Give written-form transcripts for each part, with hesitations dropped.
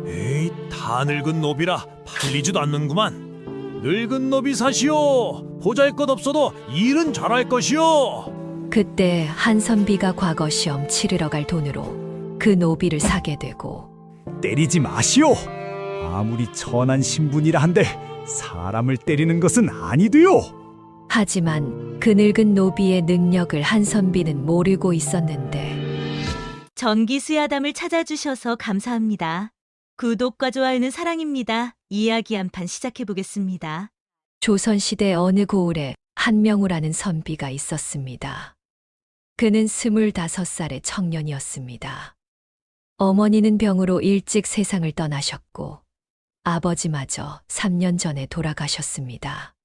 에이, 다 늙은 노비라 팔리지도 않는구만. 늙은 노비 사시오. 보잘것없어도 일은 잘할 것이오. 그때 한선비가 과거 시험 치르러 갈 돈으로 그 노비를 사게 되고, 때리지 마시오. 아무리 천한 신분이라 한데 사람을 때리는 것은 아니되요. 하지만 그 늙은 노비의 능력을 한선비는 모르고 있었는데, 전기수야담을 찾아주셔서 감사합니다. 구독과 좋아요는 사랑입니다. 이야기 한 판 시작해 보겠습니다. 조선시대 어느 고을에 한명우라는 선비가 있었습니다. 그는 25살의 청년이었습니다. 어머니는 병으로 일찍 세상을 떠나셨고, 아버지마저 3년 전에 돌아가셨습니다.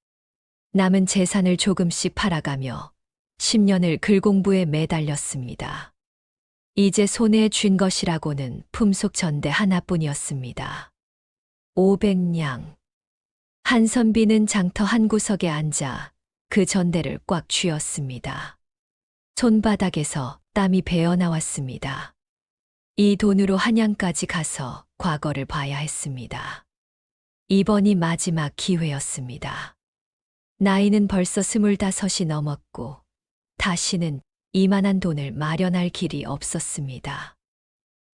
남은 재산을 조금씩 팔아가며 10년을 글공부에 매달렸습니다. 이제 손에 쥔 것이라고는 품속 전대 하나뿐이었습니다. 500냥. 한선비는 장터 한 구석에 앉아 그 전대를 꽉 쥐었습니다. 손바닥에서 땀이 배어 나왔습니다. 이 돈으로 한양까지 가서 과거를 봐야 했습니다. 이번이 마지막 기회였습니다. 나이는 벌써 25이 넘었고 다시는 이만한 돈을 마련할 길이 없었습니다.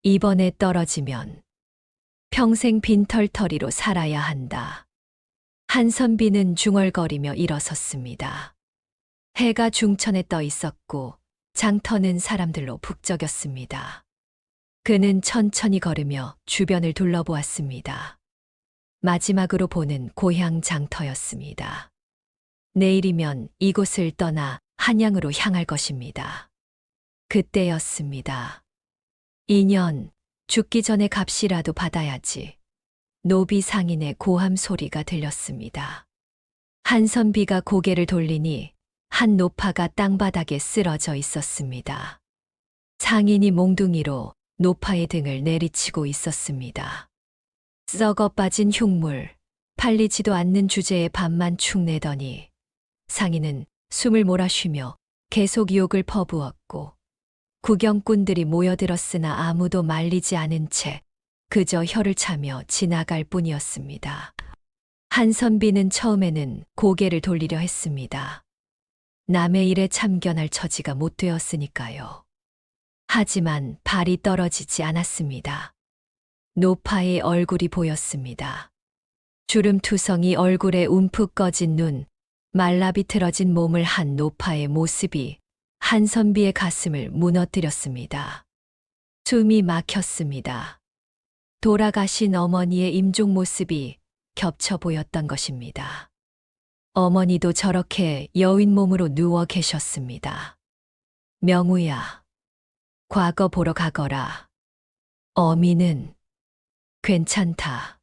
이번에 떨어지면 평생 빈털터리로 살아야 한다. 한선비는 중얼거리며 일어섰습니다. 해가 중천에 떠 있었고 장터는 사람들로 북적였습니다. 그는 천천히 걸으며 주변을 둘러보았습니다. 마지막으로 보는 고향 장터였습니다. 내일이면 이곳을 떠나 한양으로 향할 것입니다. 그때였습니다. 2년, 죽기 전에 값이라도 받아야지. 노비 상인의 고함 소리가 들렸습니다. 한선비가 고개를 돌리니 한 노파가 땅바닥에 쓰러져 있었습니다. 상인이 몽둥이로 노파의 등을 내리치고 있었습니다. 썩어 빠진 흉물, 팔리지도 않는 주제에 밥만 축 내더니 상인은 숨을 몰아쉬며 계속 욕을 퍼부었고, 구경꾼들이 모여들었으나 아무도 말리지 않은 채 그저 혀를 차며 지나갈 뿐이었습니다. 한선비는 처음에는 고개를 돌리려 했습니다. 남의 일에 참견할 처지가 못 되었으니까요. 하지만 발이 떨어지지 않았습니다. 노파의 얼굴이 보였습니다. 주름투성이 얼굴에 움푹 꺼진 눈, 말라비틀어진 몸을 한 노파의 모습이 한선비의 가슴을 무너뜨렸습니다. 숨이 막혔습니다. 돌아가신 어머니의 임종 모습이 겹쳐 보였던 것입니다. 어머니도 저렇게 여인 몸으로 누워 계셨습니다. 명우야, 과거 보러 가거라. 어미는 괜찮다.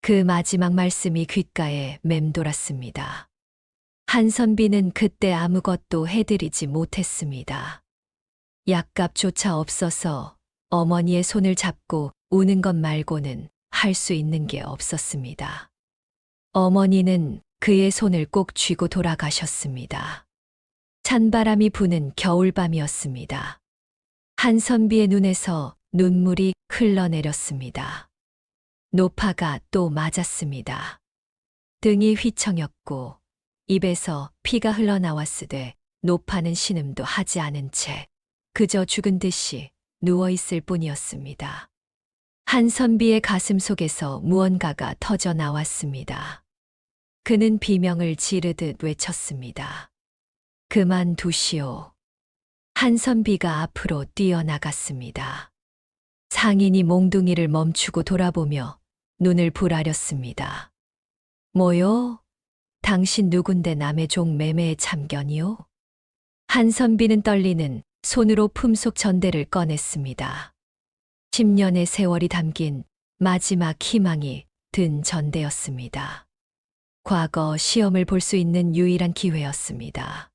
그 마지막 말씀이 귓가에 맴돌았습니다. 한선비는 그때 아무것도 해드리지 못했습니다. 약값조차 없어서 어머니의 손을 잡고 우는 것 말고는 할 수 있는 게 없었습니다. 어머니는 그의 손을 꼭 쥐고 돌아가셨습니다. 찬바람이 부는 겨울밤이었습니다. 한선비의 눈에서 눈물이 흘러내렸습니다. 노파가 또 맞았습니다. 등이 휘청였고 입에서 피가 흘러나왔으되 노파는 신음도 하지 않은 채 그저 죽은 듯이 누워있을 뿐이었습니다. 한선비의 가슴 속에서 무언가가 터져 나왔습니다. 그는 비명을 지르듯 외쳤습니다. 그만두시오. 한선비가 앞으로 뛰어나갔습니다. 상인이 몽둥이를 멈추고 돌아보며 눈을 부라렸습니다. 뭐요? 당신 누군데 남의 종 매매에 참견이요? 한선비는 떨리는 손으로 품속 전대를 꺼냈습니다. 10년의 세월이 담긴 마지막 희망이 든 전대였습니다. 과거 시험을 볼 수 있는 유일한 기회였습니다.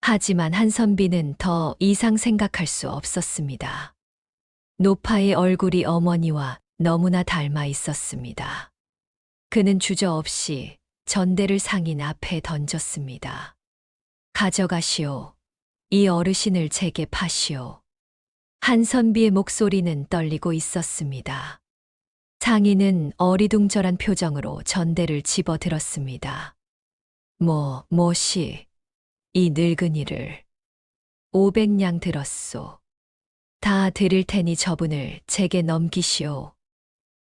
하지만 한선비는 더 이상 생각할 수 없었습니다. 노파의 얼굴이 어머니와 너무나 닮아 있었습니다. 그는 주저없이 전대를 상인 앞에 던졌습니다. 가져가시오. 이 어르신을 제게 파시오. 한선비의 목소리는 떨리고 있었습니다. 상인은 어리둥절한 표정으로 전대를 집어들었습니다. 뭐시, 이 늙은이를 500냥 들었소. 다 드릴 테니 저분을 제게 넘기시오.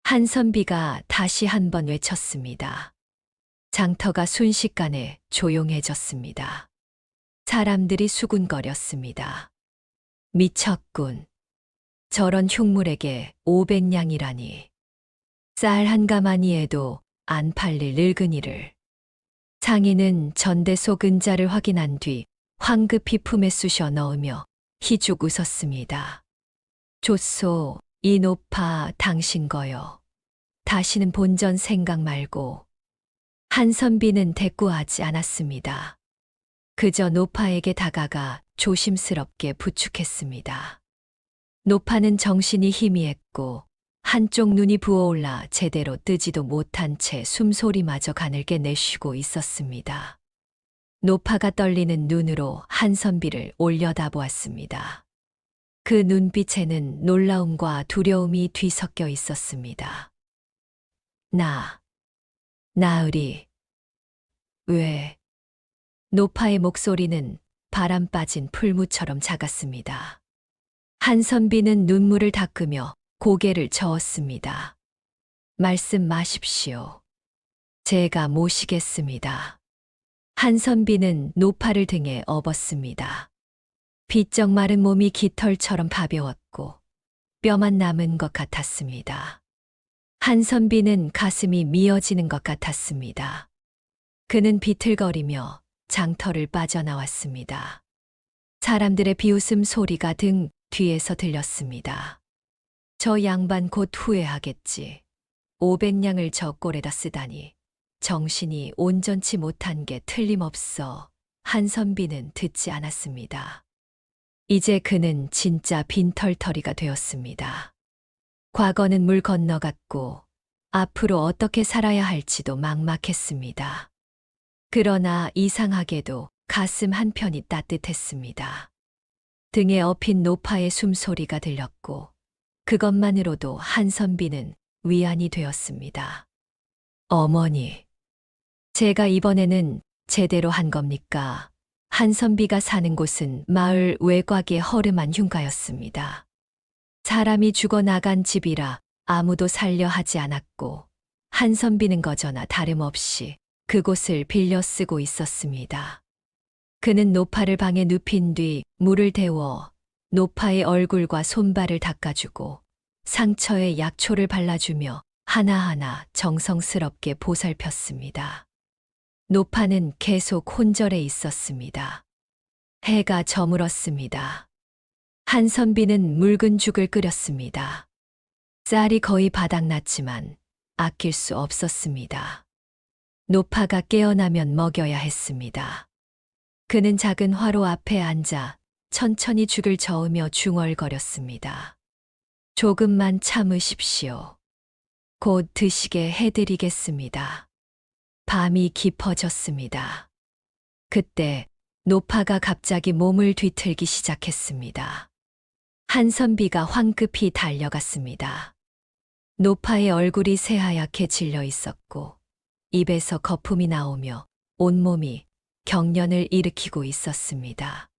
한선비가 다시 한 번 외쳤습니다. 장터가 순식간에 조용해졌습니다. 사람들이 수군거렸습니다. 미쳤군. 저런 흉물에게 500냥이라니. 쌀 한 가마니에도 안 팔릴 늙은이를. 상인은 전대 속 은자를 확인한 뒤 황급히 품에 쑤셔 넣으며 희죽 웃었습니다. 좋소, 이 노파 당신 거요. 다시는 본전 생각 말고. 한선비는 대꾸하지 않았습니다. 그저 노파에게 다가가 조심스럽게 부축했습니다. 노파는 정신이 희미했고 한쪽 눈이 부어올라 제대로 뜨지도 못한 채 숨소리마저 가늘게 내쉬고 있었습니다. 노파가 떨리는 눈으로 한선비를 올려다보았습니다. 그 눈빛에는 놀라움과 두려움이 뒤섞여 있었습니다. 나으리. 왜? 노파의 목소리는 바람 빠진 풀무처럼 작았습니다. 한선비는 눈물을 닦으며 고개를 저었습니다. 말씀 마십시오. 제가 모시겠습니다. 한선비는 노파를 등에 업었습니다. 비쩍 마른 몸이 깃털처럼 가벼웠고 뼈만 남은 것 같았습니다. 한선비는 가슴이 미어지는 것 같았습니다. 그는 비틀거리며 장터를 빠져나왔습니다. 사람들의 비웃음 소리가 등 뒤에서 들렸습니다. 저 양반 곧 후회하겠지. 500냥을 저 꼴에다 쓰다니. 정신이 온전치 못한 게 틀림없어. 한선비는 듣지 않았습니다. 이제 그는 진짜 빈털터리가 되었습니다. 과거는 물 건너갔고 앞으로 어떻게 살아야 할지도 막막했습니다. 그러나 이상하게도 가슴 한편이 따뜻했습니다. 등에 업힌 노파의 숨소리가 들렸고 그것만으로도 한선비는 위안이 되었습니다. 어머니, 제가 이번에는 제대로 한 겁니까? 한선비가 사는 곳은 마을 외곽의 허름한 흉가였습니다. 사람이 죽어나간 집이라 아무도 살려 하지 않았고 한선비는 거저나 다름없이 그곳을 빌려 쓰고 있었습니다. 그는 노파를 방에 눕힌 뒤 물을 데워 노파의 얼굴과 손발을 닦아주고 상처에 약초를 발라주며 하나하나 정성스럽게 보살폈습니다. 노파는 계속 혼절해 있었습니다. 해가 저물었습니다. 한선비는 묽은 죽을 끓였습니다. 쌀이 거의 바닥났지만 아낄 수 없었습니다. 노파가 깨어나면 먹여야 했습니다. 그는 작은 화로 앞에 앉아 천천히 죽을 저으며 중얼거렸습니다. 조금만 참으십시오. 곧 드시게 해드리겠습니다. 밤이 깊어졌습니다. 그때 노파가 갑자기 몸을 뒤틀기 시작했습니다. 한선비가 황급히 달려갔습니다. 노파의 얼굴이 새하얗게 질려 있었고 입에서 거품이 나오며 온몸이 경련을 일으키고 있었습니다.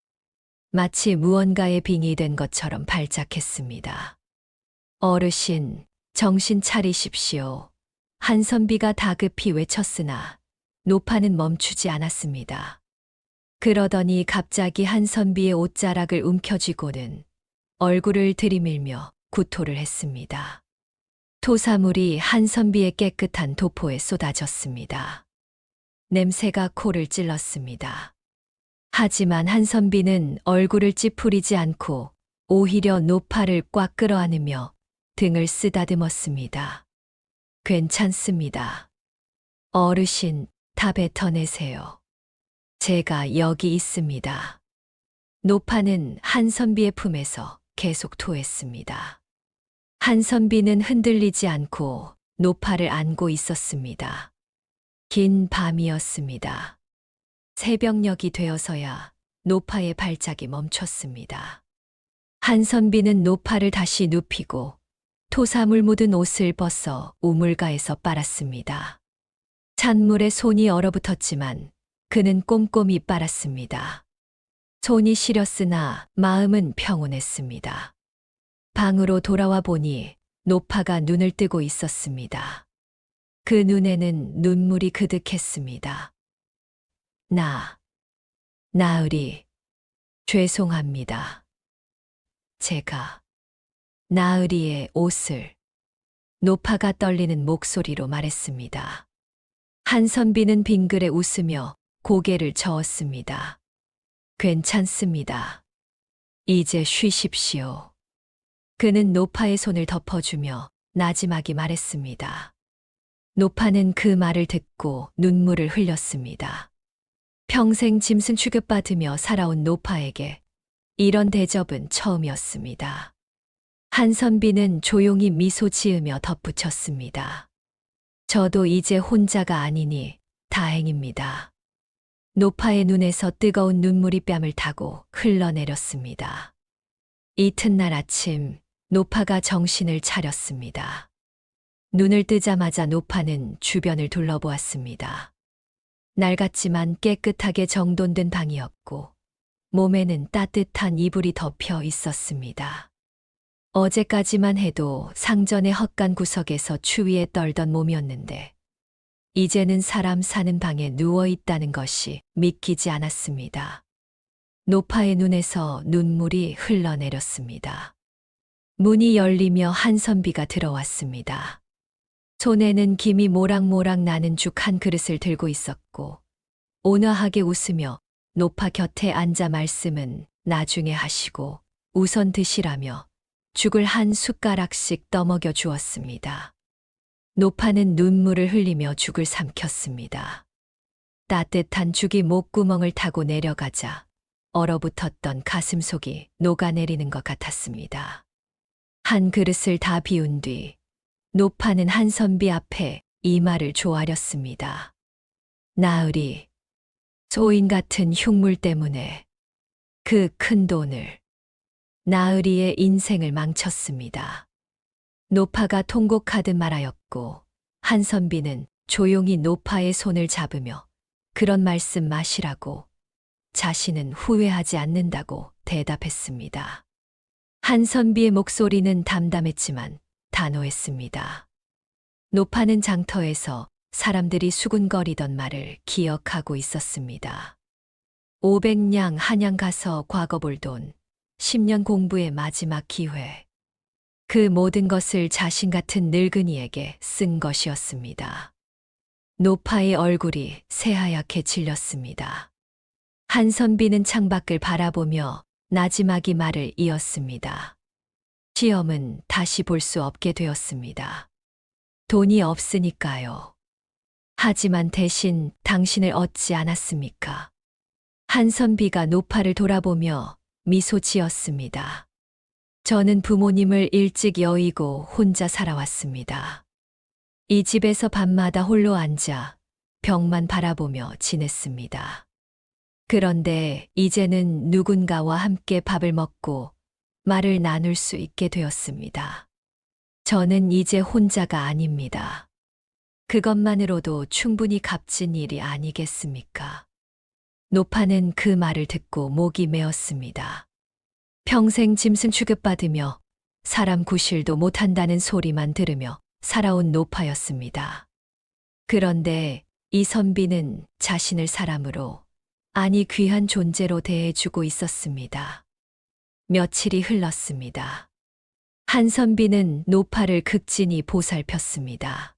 마치 무언가에 빙의된 것처럼 발작했습니다. 어르신, 정신 차리십시오. 한선비가 다급히 외쳤으나 노파는 멈추지 않았습니다. 그러더니 갑자기 한선비의 옷자락을 움켜쥐고는 얼굴을 들이밀며 구토를 했습니다. 토사물이 한선비의 깨끗한 도포에 쏟아졌습니다. 냄새가 코를 찔렀습니다. 하지만 한선비는 얼굴을 찌푸리지 않고 오히려 노파를 꽉 끌어안으며 등을 쓰다듬었습니다. 괜찮습니다. 어르신, 다 뱉어내세요. 제가 여기 있습니다. 노파는 한선비의 품에서 계속 토했습니다. 한선비는 흔들리지 않고 노파를 안고 있었습니다. 긴 밤이었습니다. 새벽녘이 되어서야 노파의 발작이 멈췄습니다. 한선비는 노파를 다시 눕히고 토사물 묻은 옷을 벗어 우물가에서 빨았습니다. 찬물에 손이 얼어붙었지만 그는 꼼꼼히 빨았습니다. 손이 시렸으나 마음은 평온했습니다. 방으로 돌아와 보니 노파가 눈을 뜨고 있었습니다. 그 눈에는 눈물이 그득했습니다. 나으리, 죄송합니다. 제가 나으리의 옷을 노파가 떨리는 목소리로 말했습니다. 한선비는 빙그레 웃으며 고개를 저었습니다. 괜찮습니다. 이제 쉬십시오. 그는 노파의 손을 덮어주며 나지막이 말했습니다. 노파는 그 말을 듣고 눈물을 흘렸습니다. 평생 짐승 취급받으며 살아온 노파에게 이런 대접은 처음이었습니다. 한선비는 조용히 미소 지으며 덧붙였습니다. 저도 이제 혼자가 아니니 다행입니다. 노파의 눈에서 뜨거운 눈물이 뺨을 타고 흘러내렸습니다. 이튿날 아침 노파가 정신을 차렸습니다. 눈을 뜨자마자 노파는 주변을 둘러보았습니다. 낡았지만 깨끗하게 정돈된 방이었고 몸에는 따뜻한 이불이 덮여 있었습니다. 어제까지만 해도 상전의 헛간 구석에서 추위에 떨던 몸이었는데 이제는 사람 사는 방에 누워 있다는 것이 믿기지 않았습니다. 노파의 눈에서 눈물이 흘러내렸습니다. 문이 열리며 한선비가 들어왔습니다. 손에는 김이 모락모락 나는 죽 한 그릇을 들고 있었고 온화하게 웃으며 노파 곁에 앉아 말씀은 나중에 하시고 우선 드시라며 죽을 한 숟가락씩 떠먹여 주었습니다. 노파는 눈물을 흘리며 죽을 삼켰습니다. 따뜻한 죽이 목구멍을 타고 내려가자 얼어붙었던 가슴속이 녹아내리는 것 같았습니다. 한 그릇을 다 비운 뒤 노파는 한선비 앞에 이마를 조아렸습니다. 나으리, 소인 같은 흉물 때문에 그 큰 돈을 나으리의 인생을 망쳤습니다. 노파가 통곡하듯 말하였고 한선비는 조용히 노파의 손을 잡으며 그런 말씀 마시라고 자신은 후회하지 않는다고 대답했습니다. 한선비의 목소리는 담담했지만 단호했습니다. 노파는 장터에서 사람들이 수군거리던 말을 기억하고 있었습니다. 500냥 한양 가서 과거 볼 돈, 10년 공부의 마지막 기회. 그 모든 것을 자신 같은 늙은이에게 쓴 것이었습니다. 노파의 얼굴이 새하얗게 질렸습니다. 한선비는 창밖을 바라보며 나지막이 말을 이었습니다. 시험은 다시 볼 수 없게 되었습니다. 돈이 없으니까요. 하지만 대신 당신을 얻지 않았습니까? 한선비가 노파를 돌아보며 미소 지었습니다. 저는 부모님을 일찍 여의고 혼자 살아왔습니다. 이 집에서 밤마다 홀로 앉아 벽만 바라보며 지냈습니다. 그런데 이제는 누군가와 함께 밥을 먹고 말을 나눌 수 있게 되었습니다. 저는 이제 혼자가 아닙니다. 그것만으로도 충분히 값진 일이 아니겠습니까? 노파는 그 말을 듣고 목이 메었습니다. 평생 짐승 취급받으며 사람 구실도 못한다는 소리만 들으며 살아온 노파였습니다. 그런데 이 선비는 자신을 사람으로, 아니 귀한 존재로 대해주고 있었습니다. 며칠이 흘렀습니다. 한선비는 노파를 극진히 보살폈습니다.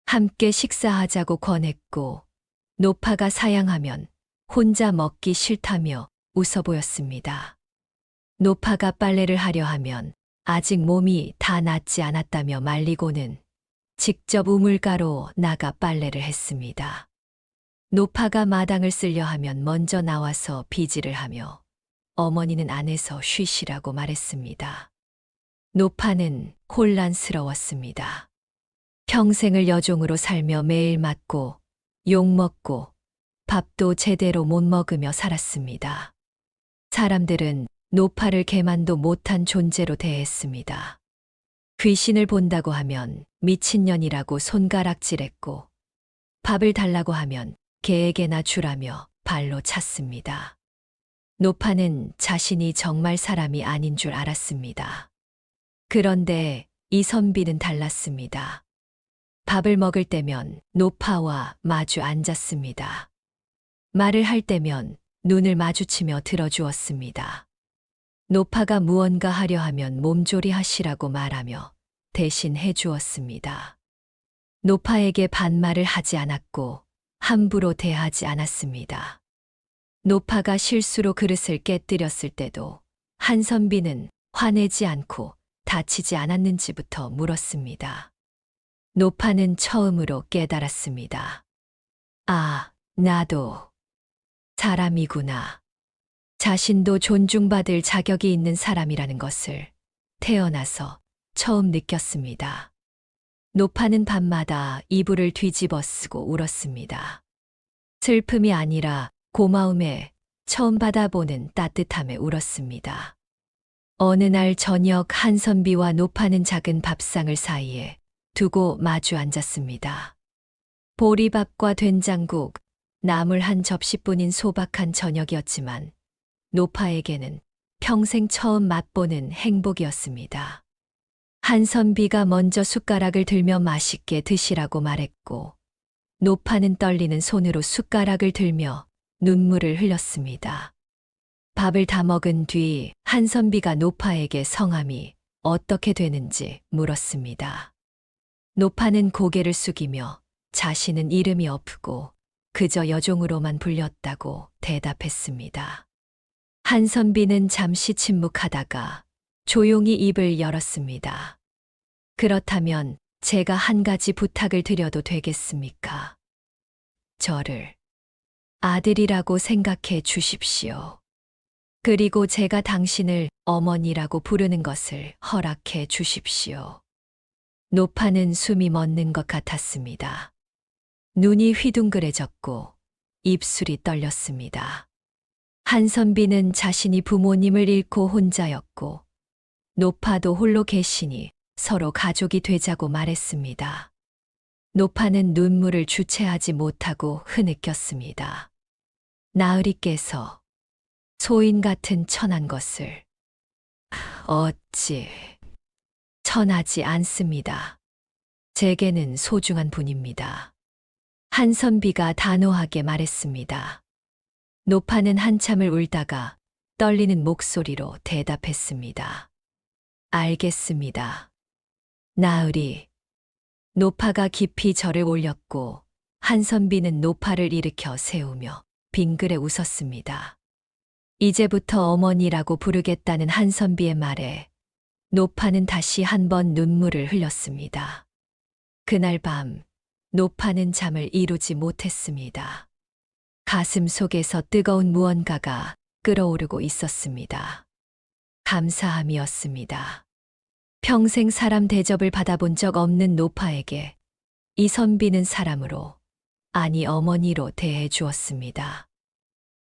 함께 식사하자고 권했고 노파가 사양하면 혼자 먹기 싫다며 웃어 보였습니다. 노파가 빨래를 하려 하면 아직 몸이 다 낫지 않았다며 말리고는 직접 우물가로 나가 빨래를 했습니다. 노파가 마당을 쓸려 하면 먼저 나와서 비지를 하며 어머니는 안에서 쉬시라고 말했습니다. 노파는 혼란스러웠습니다. 평생을 여종으로 살며 매일 맞고 욕먹고 밥도 제대로 못 먹으며 살았습니다. 사람들은 노파를 개만도 못한 존재로 대했습니다. 귀신을 본다고 하면 미친년이라고 손가락질했고 밥을 달라고 하면 개에게나 주라며 발로 찼습니다. 노파는 자신이 정말 사람이 아닌 줄 알았습니다. 그런데 이선비는 달랐습니다. 밥을 먹을 때면 노파와 마주 앉았습니다. 말을 할 때면 눈을 마주치며 들어주었습니다. 노파가 무언가 하려 하면 몸조리 하시라고 말하며 대신 해주었습니다. 노파에게 반말을 하지 않았고 함부로 대하지 않았습니다. 노파가 실수로 그릇을 깨뜨렸을 때도 한선비는 화내지 않고 다치지 않았는지부터 물었습니다. 노파는 처음으로 깨달았습니다. 아, 나도 사람이구나. 자신도 존중받을 자격이 있는 사람이라는 것을 태어나서 처음 느꼈습니다. 노파는 밤마다 이불을 뒤집어 쓰고 울었습니다. 슬픔이 아니라 고마움에, 처음 받아보는 따뜻함에 울었습니다. 어느 날 저녁 한선비와 노파는 작은 밥상을 사이에 두고 마주 앉았습니다. 보리밥과 된장국, 나물 한 접시뿐인 소박한 저녁이었지만 노파에게는 평생 처음 맛보는 행복이었습니다. 한선비가 먼저 숟가락을 들며 맛있게 드시라고 말했고 노파는 떨리는 손으로 숟가락을 들며 눈물을 흘렸습니다. 밥을 다 먹은 뒤 한선비가 노파에게 성함이 어떻게 되는지 물었습니다. 노파는 고개를 숙이며 자신은 이름이 없고 그저 여종으로만 불렸다고 대답했습니다. 한선비는 잠시 침묵하다가 조용히 입을 열었습니다. 그렇다면 제가 한 가지 부탁을 드려도 되겠습니까? 저를 아들이라고 생각해 주십시오. 그리고 제가 당신을 어머니라고 부르는 것을 허락해 주십시오. 노파는 숨이 멎는 것 같았습니다. 눈이 휘둥그레졌고 입술이 떨렸습니다. 한선비는 자신이 부모님을 잃고 혼자였고 노파도 홀로 계시니 서로 가족이 되자고 말했습니다. 노파는 눈물을 주체하지 못하고 흐느꼈습니다. 나으리께서 소인 같은 천한 것을 어찌 천하지 않습니다. 제게는 소중한 분입니다. 한선비가 단호하게 말했습니다. 노파는 한참을 울다가 떨리는 목소리로 대답했습니다. 알겠습니다. 나으리. 노파가 깊이 절을 올렸고 한선비는 노파를 일으켜 세우며 빙그레 웃었습니다. 이제부터 어머니라고 부르겠다는 한선비의 말에 노파는 다시 한 번 눈물을 흘렸습니다. 그날 밤 노파는 잠을 이루지 못했습니다. 가슴 속에서 뜨거운 무언가가 끓어오르고 있었습니다. 감사함이었습니다. 평생 사람 대접을 받아본 적 없는 노파에게 이선비는 사람으로, 아니 어머니로 대해 주었습니다.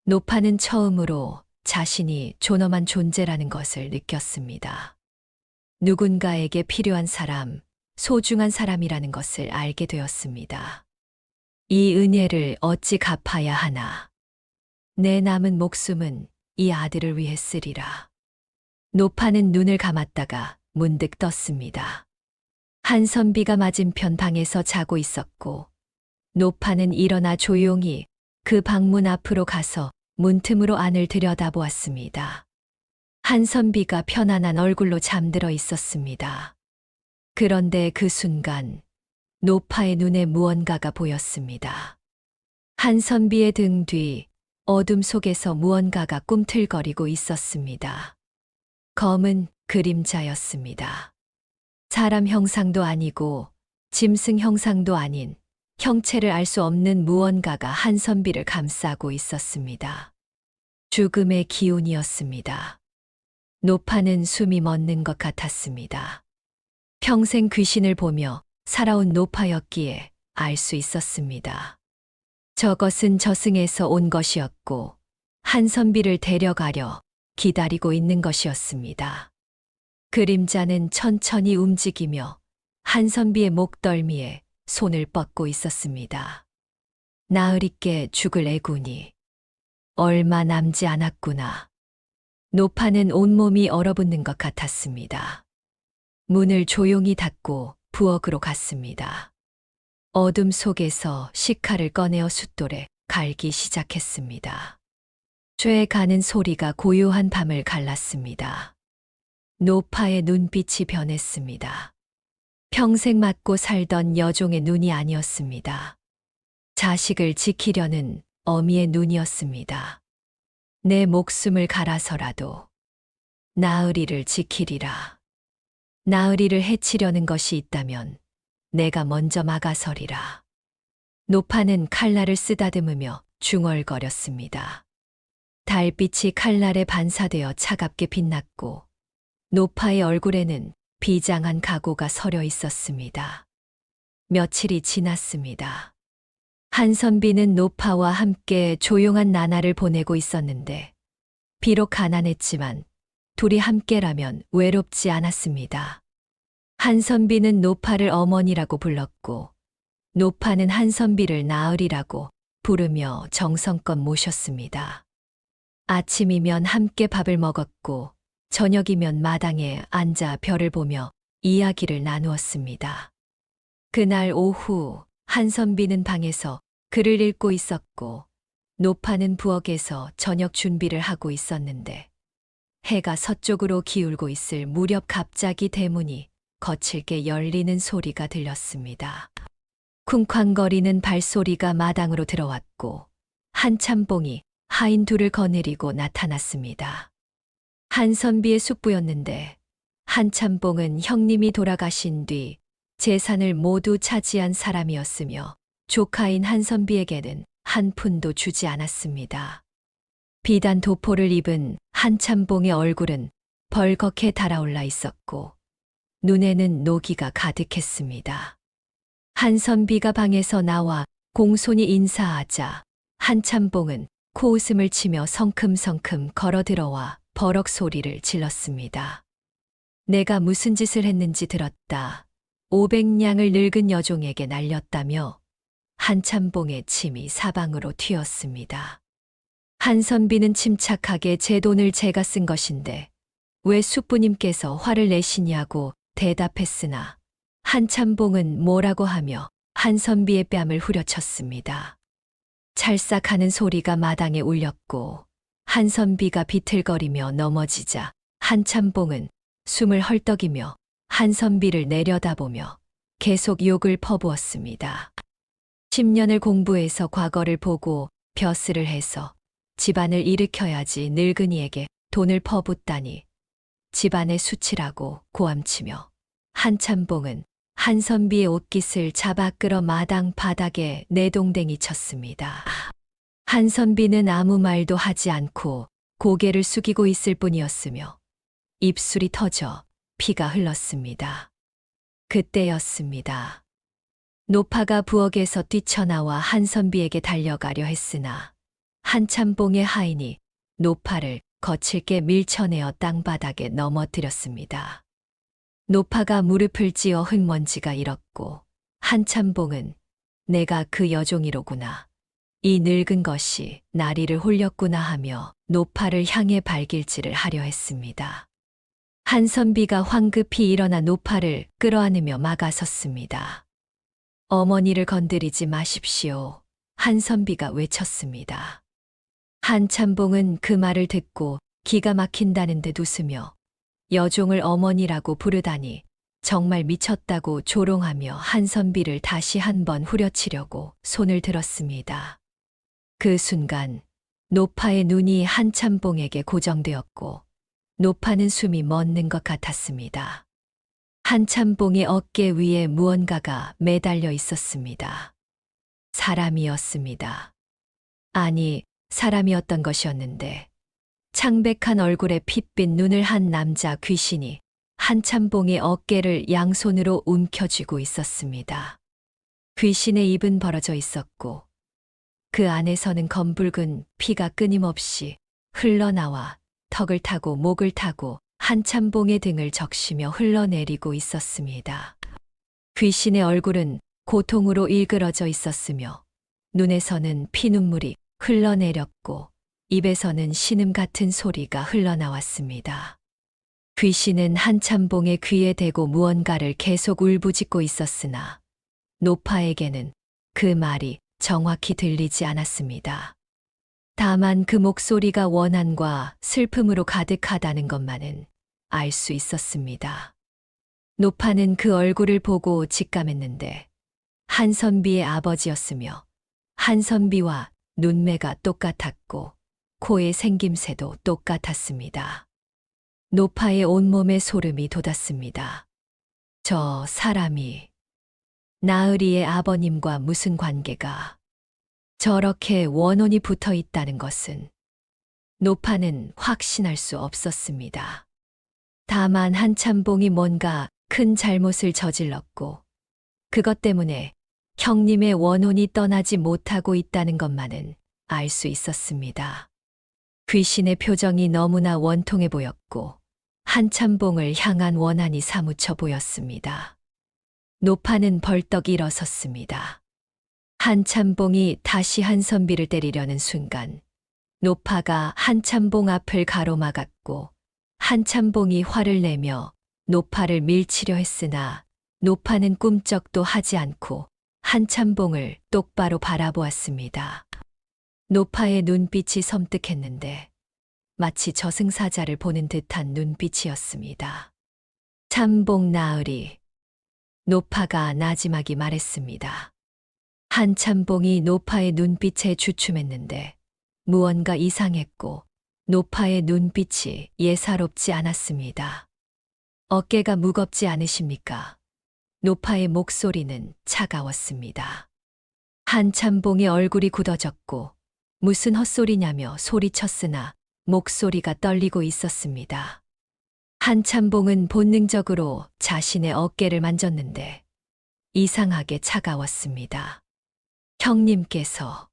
노파는 처음으로 자신이 존엄한 존재라는 것을 느꼈습니다. 누군가에게 필요한 사람, 소중한 사람이라는 것을 알게 되었습니다. 이 은혜를 어찌 갚아야 하나. 내 남은 목숨은 이 아들을 위해 쓰리라. 노파는 눈을 감았다가 문득 떴습니다. 한선비가 맞은편 방에서 자고 있었고 노파는 일어나 조용히 그 방문 앞으로 가서 문틈으로 안을 들여다보았습니다. 한선비가 편안한 얼굴로 잠들어 있었습니다. 그런데 그 순간 노파의 눈에 무언가가 보였습니다. 한선비의 등 뒤 어둠 속에서 무언가가 꿈틀거리고 있었습니다. 검은 그림자였습니다. 사람 형상도 아니고 짐승 형상도 아닌 형체를 알 수 없는 무언가가 한선비를 감싸고 있었습니다. 죽음의 기운이었습니다. 노파는 숨이 멎는 것 같았습니다. 평생 귀신을 보며 살아온 노파였기에 알 수 있었습니다. 저것은 저승에서 온 것이었고 한선비를 데려가려 기다리고 있는 것이었습니다. 그림자는 천천히 움직이며 한선비의 목덜미에 손을 뻗고 있었습니다. 나으리께 죽을 애군이 얼마 남지 않았구나. 노파는 온몸이 얼어붙는 것 같았습니다. 문을 조용히 닫고 부엌으로 갔습니다. 어둠 속에서 식칼을 꺼내어 숫돌에 갈기 시작했습니다. 쇠 가는 소리가 고요한 밤을 갈랐습니다. 노파의 눈빛이 변했습니다. 평생 맞고 살던 여종의 눈이 아니었습니다. 자식을 지키려는 어미의 눈이었습니다. 내 목숨을 갈아서라도 나으리를 지키리라. 나으리를 해치려는 것이 있다면 내가 먼저 막아서리라. 노파는 칼날을 쓰다듬으며 중얼거렸습니다. 달빛이 칼날에 반사되어 차갑게 빛났고 노파의 얼굴에는 비장한 각오가 서려 있었습니다. 며칠이 지났습니다. 한선비는 노파와 함께 조용한 나날을 보내고 있었는데 비록 가난했지만 둘이 함께라면 외롭지 않았습니다. 한선비는 노파를 어머니라고 불렀고 노파는 한선비를 나으리라고 부르며 정성껏 모셨습니다. 아침이면 함께 밥을 먹었고 저녁이면 마당에 앉아 별을 보며 이야기를 나누었습니다. 그날 오후 한선비는 방에서 글을 읽고 있었고 노파는 부엌에서 저녁 준비를 하고 있었는데 해가 서쪽으로 기울고 있을 무렵 갑자기 대문이 거칠게 열리는 소리가 들렸습니다. 쿵쾅거리는 발소리가 마당으로 들어왔고 한참봉이 하인 둘을 거느리고 나타났습니다. 한선비의 숙부였는데 한참봉은 형님이 돌아가신 뒤 재산을 모두 차지한 사람이었으며 조카인 한선비에게는 한 푼도 주지 않았습니다. 비단 도포를 입은 한참봉의 얼굴은 벌겋게 달아올라 있었고 눈에는 노기가 가득했습니다. 한선비가 방에서 나와 공손히 인사하자 한참봉은 코웃음을 치며 성큼성큼 걸어들어와 버럭 소리를 질렀습니다. 내가 무슨 짓을 했는지 들었다. 500냥을 늙은 여종에게 날렸다며 한참봉의 침이 사방으로 튀었습니다. 한선비는 침착하게 제 돈을 제가 쓴 것인데 왜 숙부님께서 화를 내시냐고 대답했으나 한참봉은 뭐라고 하며 한선비의 뺨을 후려쳤습니다. 찰싹하는 소리가 마당에 울렸고 한선비가 비틀거리며 넘어지자 한참봉은 숨을 헐떡이며 한선비를 내려다보며 계속 욕을 퍼부었습니다. 10년을 공부해서 과거를 보고 벼슬을 해서 집안을 일으켜야지 늙은이에게 돈을 퍼붓다니 집안의 수치라고 고함치며 한참봉은 한선비의 옷깃을 잡아 끌어 마당 바닥에 내동댕이 쳤습니다. 한선비는 아무 말도 하지 않고 고개를 숙이고 있을 뿐이었으며 입술이 터져 피가 흘렀습니다. 그때였습니다. 노파가 부엌에서 뛰쳐나와 한선비에게 달려가려 했으나 한참봉의 하인이 노파를 거칠게 밀쳐내어 땅바닥에 넘어뜨렸습니다. 노파가 무릎을 찌어 흙먼지가 일었고 한참봉은 내가 그 여종이로구나. 이 늙은 것이 나리를 홀렸구나 하며 노파를 향해 발길질을 하려 했습니다. 한선비가 황급히 일어나 노파를 끌어안으며 막아섰습니다. 어머니를 건드리지 마십시오. 한선비가 외쳤습니다. 한참봉은 그 말을 듣고 기가 막힌다는 듯 웃으며 여종을 어머니라고 부르다니 정말 미쳤다고 조롱하며 한선비를 다시 한번 후려치려고 손을 들었습니다. 그 순간 노파의 눈이 한참봉에게 고정되었고 노파는 숨이 멎는 것 같았습니다. 한참봉의 어깨 위에 무언가가 매달려 있었습니다. 사람이었습니다. 아니, 사람이었던 것이었는데 창백한 얼굴에 핏빛 눈을 한 남자 귀신이 한참봉의 어깨를 양손으로 움켜쥐고 있었습니다. 귀신의 입은 벌어져 있었고 그 안에서는 검붉은 피가 끊임없이 흘러나와 턱을 타고 목을 타고 한참봉의 등을 적시며 흘러내리고 있었습니다. 귀신의 얼굴은 고통으로 일그러져 있었으며 눈에서는 피눈물이 흘러내렸고 입에서는 신음 같은 소리가 흘러나왔습니다. 귀신은 한참봉의 귀에 대고 무언가를 계속 울부짖고 있었으나 노파에게는 그 말이 정확히 들리지 않았습니다. 다만 그 목소리가 원한과 슬픔으로 가득하다는 것만은 알 수 있었습니다. 노파는 그 얼굴을 보고 직감했는데 한선비의 아버지였으며 한선비와 눈매가 똑같았고 코의 생김새도 똑같았습니다. 노파의 온몸에 소름이 돋았습니다. 저 사람이 나으리의 아버님과 무슨 관계가 저렇게 원혼이 붙어 있다는 것은 노파는 확신할 수 없었습니다. 다만 한참봉이 뭔가 큰 잘못을 저질렀고 그것 때문에 형님의 원혼이 떠나지 못하고 있다는 것만은 알 수 있었습니다. 귀신의 표정이 너무나 원통해 보였고 한참봉을 향한 원한이 사무쳐 보였습니다. 노파는 벌떡 일어섰습니다. 한참봉이 다시 한선비를 때리려는 순간 노파가 한참봉 앞을 가로막았고 한참봉이 화를 내며 노파를 밀치려 했으나 노파는 꿈쩍도 하지 않고 한참봉을 똑바로 바라보았습니다. 노파의 눈빛이 섬뜩했는데 마치 저승사자를 보는 듯한 눈빛이었습니다. 참봉 나으리. 노파가 나지막이 말했습니다. 한참봉이 노파의 눈빛에 주춤했는데 무언가 이상했고 노파의 눈빛이 예사롭지 않았습니다. 어깨가 무겁지 않으십니까? 노파의 목소리는 차가웠습니다. 한참봉의 얼굴이 굳어졌고 무슨 헛소리냐며 소리쳤으나 목소리가 떨리고 있었습니다. 한참봉은 본능적으로 자신의 어깨를 만졌는데 이상하게 차가웠습니다. 형님께서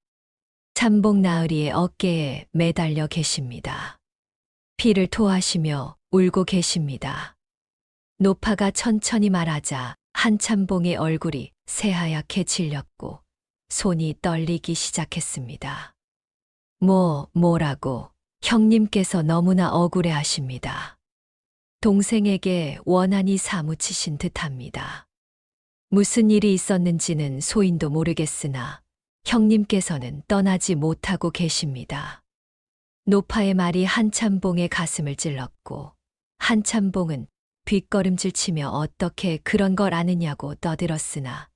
참봉 나으리의 어깨에 매달려 계십니다. 피를 토하시며 울고 계십니다. 노파가 천천히 말하자 한참봉의 얼굴이 새하얗게 질렸고 손이 떨리기 시작했습니다. 뭐라고 형님께서 너무나 억울해 하십니다. 동생에게 원한이 사무치신 듯합니다. 무슨 일이 있었는지는 소인도 모르겠으나 형님께서는 떠나지 못하고 계십니다. 노파의 말이 한참봉의 가슴을 찔렀고 한참봉은 뒷걸음질 치며 어떻게 그런 걸 아느냐고 떠들었으나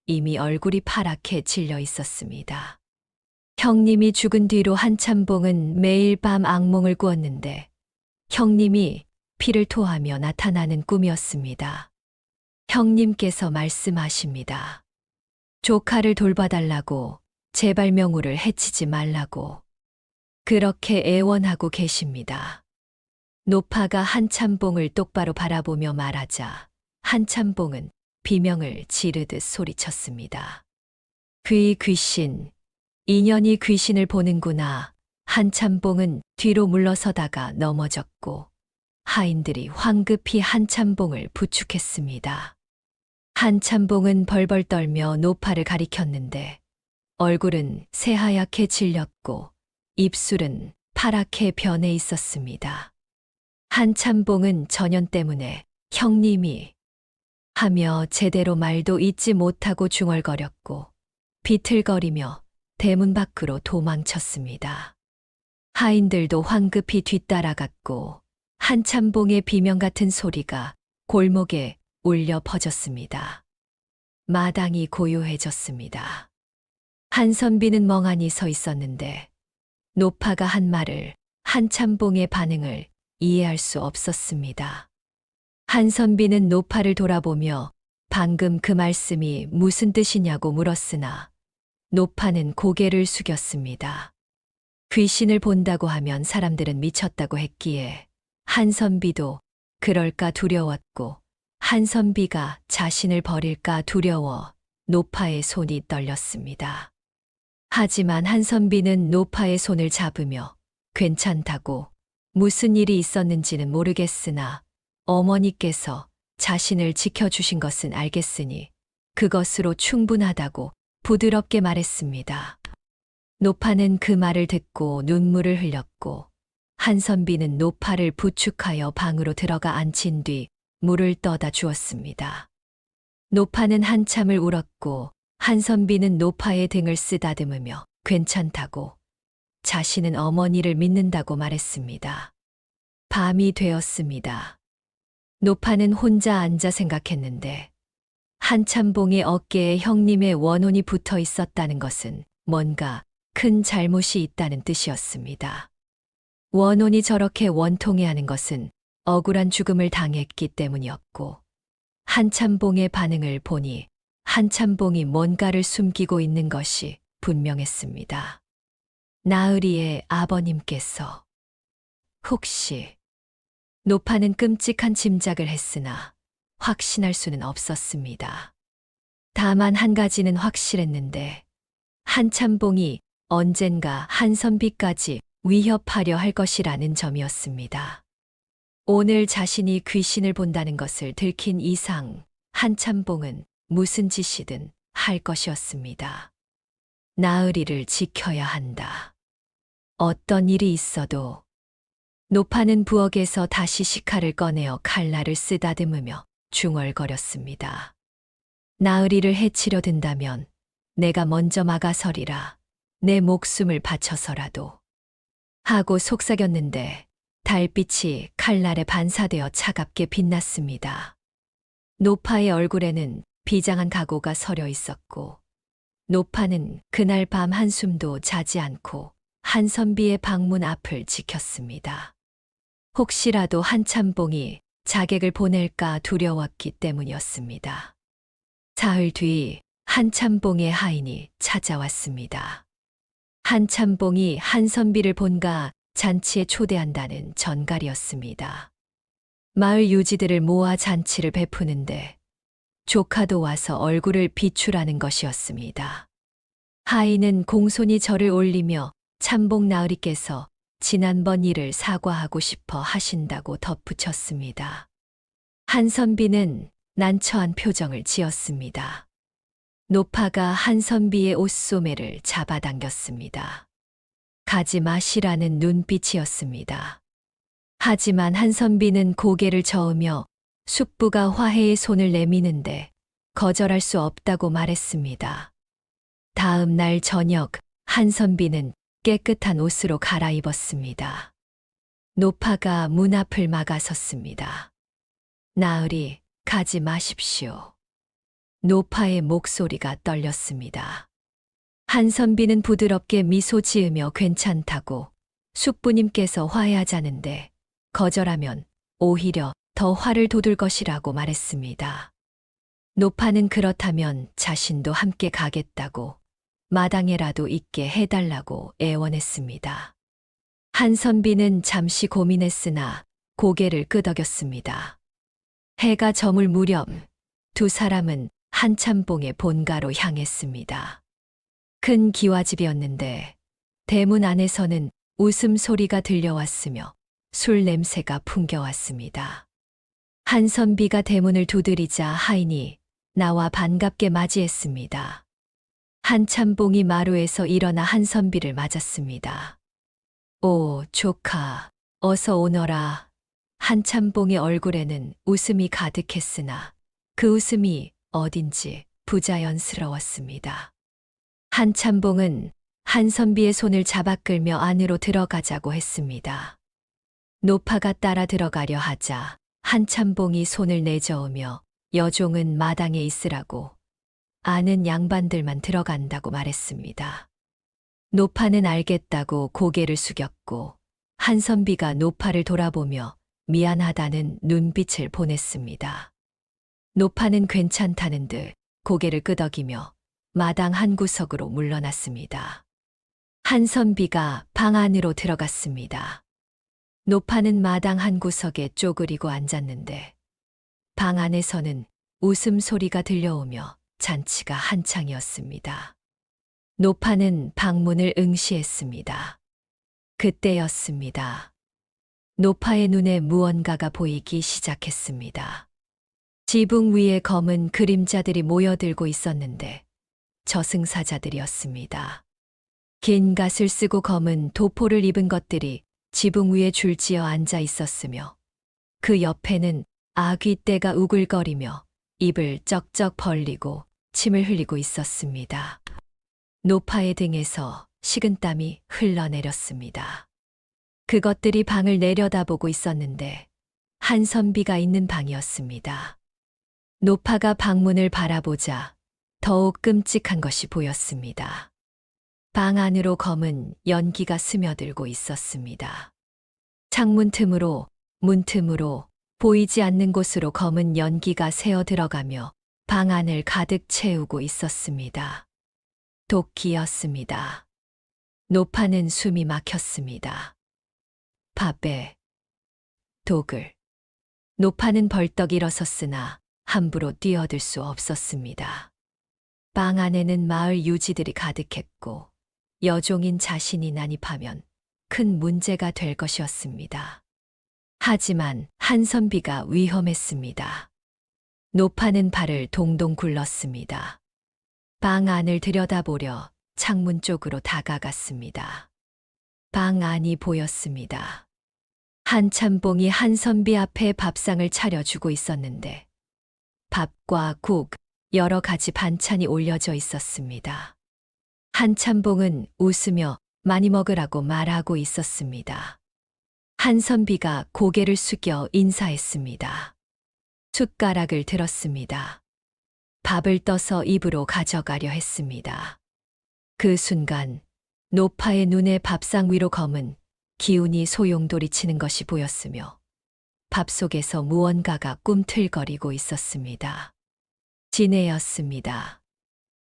이미 얼굴이 파랗게 질려 있었습니다. 형님이 죽은 뒤로 한참봉은 매일 밤 악몽을 꾸었는데 형님이 피를 토하며 나타나는 꿈이었습니다. 형님께서 말씀하십니다. 조카를 돌봐달라고 제발 명우를 해치지 말라고 그렇게 애원하고 계십니다. 노파가 한참봉을 똑바로 바라보며 말하자 한참봉은 비명을 지르듯 소리쳤습니다. 귀신, 인연이 귀신을 보는구나. 한참봉은 뒤로 물러서다가 넘어졌고 하인들이 황급히 한참봉을 부축했습니다. 한참봉은 벌벌 떨며 노파를 가리켰는데 얼굴은 새하얗게 질렸고 입술은 파랗게 변해 있었습니다. 한참봉은 전연 때문에 형님이 하며 제대로 말도 잇지 못하고 중얼거렸고 비틀거리며 대문 밖으로 도망쳤습니다. 하인들도 황급히 뒤따라갔고 한참봉의 비명 같은 소리가 골목에 울려 퍼졌습니다. 마당이 고요해졌습니다. 한선비는 멍하니 서 있었는데 노파가 한 말을 한참봉의 반응을 이해할 수 없었습니다. 한선비는 노파를 돌아보며 방금 그 말씀이 무슨 뜻이냐고 물었으나 노파는 고개를 숙였습니다. 귀신을 본다고 하면 사람들은 미쳤다고 했기에 한선비도 그럴까 두려웠고 한선비가 자신을 버릴까 두려워 노파의 손이 떨렸습니다. 하지만 한선비는 노파의 손을 잡으며 괜찮다고 무슨 일이 있었는지는 모르겠으나 어머니께서 자신을 지켜주신 것은 알겠으니 그것으로 충분하다고 부드럽게 말했습니다. 노파는 그 말을 듣고 눈물을 흘렸고 한선비는 노파를 부축하여 방으로 들어가 앉힌 뒤 물을 떠다 주었습니다. 노파는 한참을 울었고 한선비는 노파의 등을 쓰다듬으며 괜찮다고 자신은 어머니를 믿는다고 말했습니다. 밤이 되었습니다. 노파는 혼자 앉아 생각했는데 한참봉의 어깨에 형님의 원혼이 붙어 있었다는 것은 뭔가 큰 잘못이 있다는 뜻이었습니다. 원혼이 저렇게 원통해하는 것은 억울한 죽음을 당했기 때문이었고 한참봉의 반응을 보니 한참봉이 뭔가를 숨기고 있는 것이 분명했습니다. 나으리의 아버님께서 혹시 노파는 끔찍한 짐작을 했으나 확신할 수는 없었습니다. 다만 한 가지는 확실했는데 한참봉이 언젠가 한선비까지 위협하려 할 것이라는 점이었습니다. 오늘 자신이 귀신을 본다는 것을 들킨 이상 한참봉은 무슨 짓이든 할 것이었습니다. 나으리를 지켜야 한다. 어떤 일이 있어도 노파는 부엌에서 다시 식칼을 꺼내어 칼날을 쓰다듬으며 중얼거렸습니다. 나으리를 해치려 든다면 내가 먼저 막아서리라. 내 목숨을 바쳐서라도. 하고 속삭였는데 달빛이 칼날에 반사되어 차갑게 빛났습니다. 노파의 얼굴에는 비장한 각오가 서려 있었고 노파는 그날 밤 한숨도 자지 않고 한선비의 방문 앞을 지켰습니다. 혹시라도 한참봉이 자객을 보낼까 두려웠기 때문이었습니다. 사흘 뒤 한참봉의 하인이 찾아왔습니다. 한참봉이 한선비를 본가 잔치에 초대한다는 전갈이었습니다. 마을 유지들을 모아 잔치를 베푸는데 조카도 와서 얼굴을 비추라는 것이었습니다. 하인은 공손히 절을 올리며 참봉 나으리께서 지난번 일을 사과하고 싶어 하신다고 덧붙였습니다. 한선비는 난처한 표정을 지었습니다. 노파가 한선비의 옷소매를 잡아당겼습니다. 가지 마시라는 눈빛이었습니다. 하지만 한선비는 고개를 저으며 숙부가 화해의 손을 내미는데 거절할 수 없다고 말했습니다. 다음 날 저녁 한선비는 깨끗한 옷으로 갈아입었습니다. 노파가 문 앞을 막아섰습니다. 나으리, 가지 마십시오. 노파의 목소리가 떨렸습니다. 한선비는 부드럽게 미소 지으며 괜찮다고 숙부님께서 화해하자는데 거절하면 오히려 더 화를 돋을 것이라고 말했습니다. 노파는 그렇다면 자신도 함께 가겠다고 마당에라도 있게 해달라고 애원했습니다. 한선비는 잠시 고민했으나 고개를 끄덕였습니다. 해가 저물 무렵 두 사람은 한참봉의 본가로 향했습니다. 큰 기와집이었는데 대문 안에서는 웃음소리가 들려왔으며 술 냄새가 풍겨왔습니다. 한선비가 대문을 두드리자 하인이 나와 반갑게 맞이했습니다. 한참봉이 마루에서 일어나 한선비를 맞았습니다. 오, 조카, 어서 오너라. 한참봉의 얼굴에는 웃음이 가득했으나 그 웃음이 어딘지 부자연스러웠습니다. 한참봉은 한선비의 손을 잡아 끌며 안으로 들어가자고 했습니다. 노파가 따라 들어가려 하자 한참봉이 손을 내저으며 여종은 마당에 있으라고 아는 양반들만 들어간다고 말했습니다. 노파는 알겠다고 고개를 숙였고 한선비가 노파를 돌아보며 미안하다는 눈빛을 보냈습니다. 노파는 괜찮다는 듯 고개를 끄덕이며 마당 한 구석으로 물러났습니다. 한선비가 방 안으로 들어갔습니다. 노파는 마당 한 구석에 쪼그리고 앉았는데 방 안에서는 웃음소리가 들려오며 잔치가 한창이었습니다. 노파는 방문을 응시했습니다. 그때였습니다. 노파의 눈에 무언가가 보이기 시작했습니다. 지붕 위에 검은 그림자들이 모여들고 있었는데 저승사자들이었습니다. 긴 갓을 쓰고 검은 도포를 입은 것들이 지붕 위에 줄지어 앉아 있었으며 그 옆에는 아귀떼가 우글거리며 입을 쩍쩍 벌리고 침을 흘리고 있었습니다. 노파의 등에서 식은땀이 흘러내렸습니다. 그것들이 방을 내려다보고 있었는데 한선비가 있는 방이었습니다. 노파가 방문을 바라보자 더욱 끔찍한 것이 보였습니다. 방 안으로 검은 연기가 스며들고 있었습니다. 창문 틈으로, 문 틈으로, 보이지 않는 곳으로 검은 연기가 새어 들어가며 방 안을 가득 채우고 있었습니다. 도끼였습니다. 노파는 숨이 막혔습니다. 밥에 독을. 노파는 벌떡 일어섰으나 함부로 뛰어들 수 없었습니다. 방 안에는 마을 유지들이 가득했고 여종인 자신이 난입하면 큰 문제가 될 것이었습니다. 하지만 한선비가 위험했습니다. 노파는 발을 동동 굴렀습니다. 방 안을 들여다보려 창문 쪽으로 다가갔습니다. 방 안이 보였습니다. 한참봉이 한선비 앞에 밥상을 차려주고 있었는데 밥과 국, 여러 가지 반찬이 올려져 있었습니다. 한참봉은 웃으며 많이 먹으라고 말하고 있었습니다. 한선비가 고개를 숙여 인사했습니다. 숟가락을 들었습니다. 밥을 떠서 입으로 가져가려 했습니다. 그 순간 노파의 눈에 밥상 위로 검은 기운이 소용돌이치는 것이 보였으며 밥 속에서 무언가가 꿈틀거리고 있었습니다. 지네였습니다.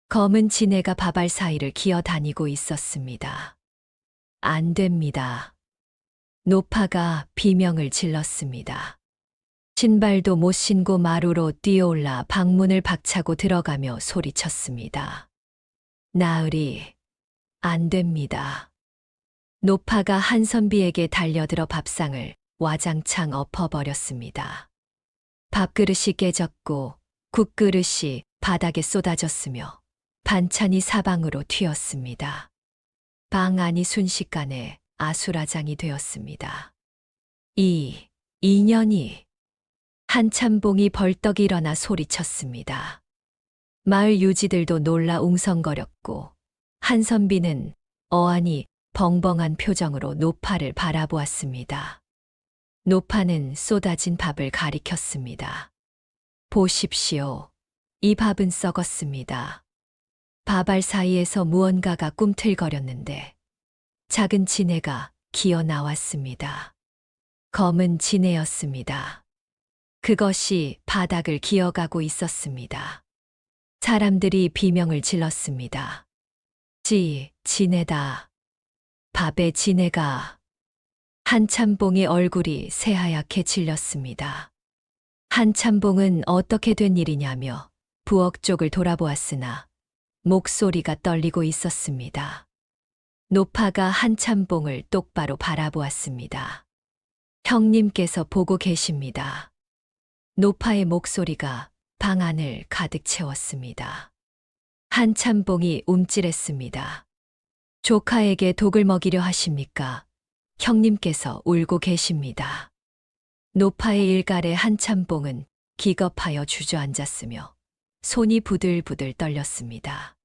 검은 지네가 밥알 사이를 기어다니고 있었습니다. 안 됩니다. 노파가 비명을 질렀습니다. 신발도 못 신고 마루로 뛰어올라 방문을 박차고 들어가며 소리쳤습니다. 나으리, 안 됩니다. 노파가 한선비에게 달려들어 밥상을 와장창 엎어버렸습니다. 밥그릇이 깨졌고 국그릇이 바닥에 쏟아졌으며 반찬이 사방으로 튀었습니다. 방 안이 순식간에 아수라장이 되었습니다. 이 인연이. 한참봉이 벌떡 일어나 소리쳤습니다. 마을 유지들도 놀라 웅성거렸고 한선비는 어안이 벙벙한 표정으로 노파를 바라보았습니다. 노파는 쏟아진 밥을 가리켰습니다. 보십시오. 이 밥은 썩었습니다. 밥알 사이에서 무언가가 꿈틀거렸는데 작은 지네가 기어 나왔습니다. 검은 지네였습니다. 그것이 바닥을 기어가고 있었습니다. 사람들이 비명을 질렀습니다. 지네다. 밥에 지네가. 한참봉의 얼굴이 새하얗게 질렸습니다. 한참봉은 어떻게 된 일이냐며 부엌 쪽을 돌아보았으나 목소리가 떨리고 있었습니다. 노파가 한참봉을 똑바로 바라보았습니다. 형님께서 보고 계십니다. 노파의 목소리가 방 안을 가득 채웠습니다. 한참봉이 움찔했습니다. 조카에게 독을 먹이려 하십니까? 형님께서 울고 계십니다. 노파의 일갈에 한참봉은 기겁하여 주저앉았으며 손이 부들부들 떨렸습니다.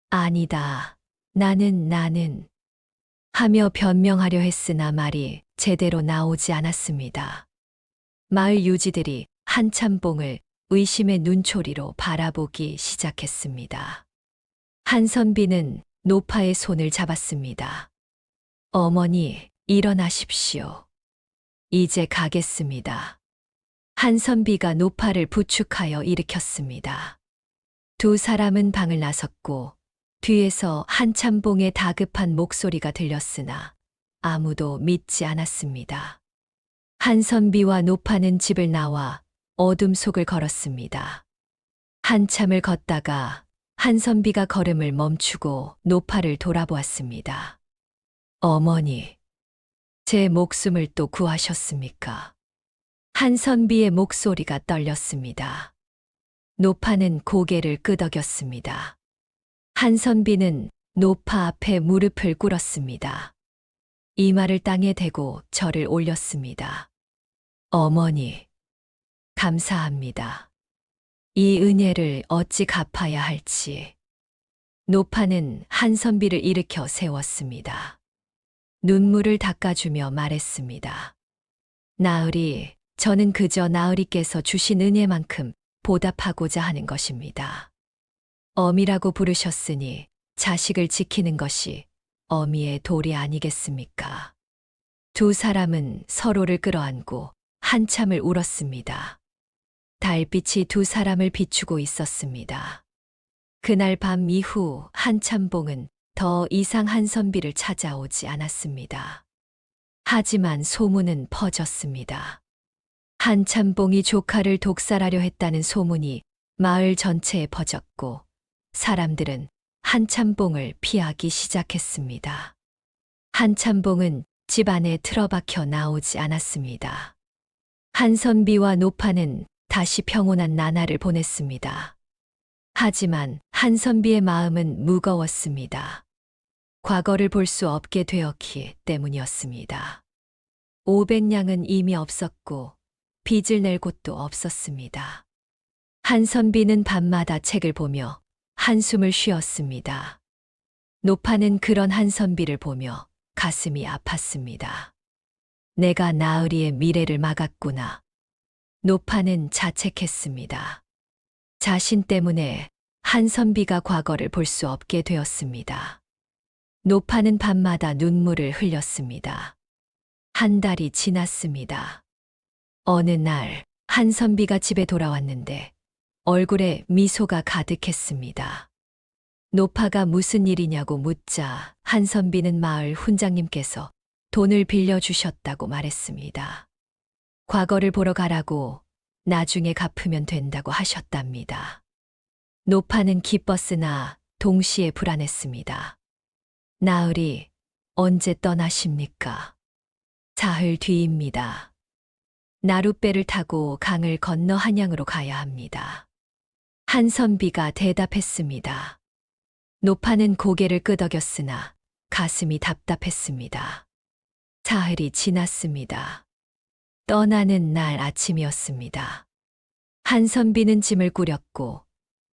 아니다. 나는 하며 변명하려 했으나 말이 제대로 나오지 않았습니다. 마을 유지들이 한참봉을 의심의 눈초리로 바라보기 시작했습니다. 한선비는 노파의 손을 잡았습니다. 어머니, 일어나십시오. 이제 가겠습니다. 한선비가 노파를 부축하여 일으켰습니다. 두 사람은 방을 나섰고 뒤에서 한참봉의 다급한 목소리가 들렸으나 아무도 믿지 않았습니다. 한선비와 노파는 집을 나와 어둠 속을 걸었습니다. 한참을 걷다가 한선비가 걸음을 멈추고 노파를 돌아보았습니다. 어머니. 제 목숨을 또 구하셨습니까? 한선비의 목소리가 떨렸습니다. 노파는 고개를 끄덕였습니다. 한선비는 노파 앞에 무릎을 꿇었습니다. 이마를 땅에 대고 절을 올렸습니다. 어머니, 감사합니다. 이 은혜를 어찌 갚아야 할지. 노파는 한선비를 일으켜 세웠습니다. 눈물을 닦아주며 말했습니다. 나으리, 저는 그저 나으리께서 주신 은혜만큼 보답하고자 하는 것입니다. 어미라고 부르셨으니 자식을 지키는 것이 어미의 도리 아니겠습니까? 두 사람은 서로를 끌어안고 한참을 울었습니다. 달빛이 두 사람을 비추고 있었습니다. 그날 밤 이후 한참봉은 더 이상 한선비를 찾아오지 않았습니다. 하지만 소문은 퍼졌습니다. 한참봉이 조카를 독살하려 했다는 소문이 마을 전체에 퍼졌고 사람들은 한참봉을 피하기 시작했습니다. 한참봉은 집 안에 틀어박혀 나오지 않았습니다. 한선비와 노파는 다시 평온한 나날을 보냈습니다. 하지만 한선비의 마음은 무거웠습니다. 과거를 볼 수 없게 되었기 때문이었습니다. 500냥은 이미 없었고 빚을 낼 곳도 없었습니다. 한선비는 밤마다 책을 보며 한숨을 쉬었습니다. 노파는 그런 한선비를 보며 가슴이 아팠습니다. 내가 나으리의 미래를 막았구나. 노파는 자책했습니다. 자신 때문에 한선비가 과거를 볼 수 없게 되었습니다. 노파는 밤마다 눈물을 흘렸습니다. 한 달이 지났습니다. 어느 날 한선비가 집에 돌아왔는데 얼굴에 미소가 가득했습니다. 노파가 무슨 일이냐고 묻자 한선비는 마을 훈장님께서 돈을 빌려주셨다고 말했습니다. 과거를 보러 가라고 나중에 갚으면 된다고 하셨답니다. 노파는 기뻤으나 동시에 불안했습니다. 나으리, 언제 떠나십니까? 사흘 뒤입니다. 나룻배를 타고 강을 건너 한양으로 가야 합니다. 한선비가 대답했습니다. 노파는 고개를 끄덕였으나 가슴이 답답했습니다. 사흘이 지났습니다. 떠나는 날 아침이었습니다. 한선비는 짐을 꾸렸고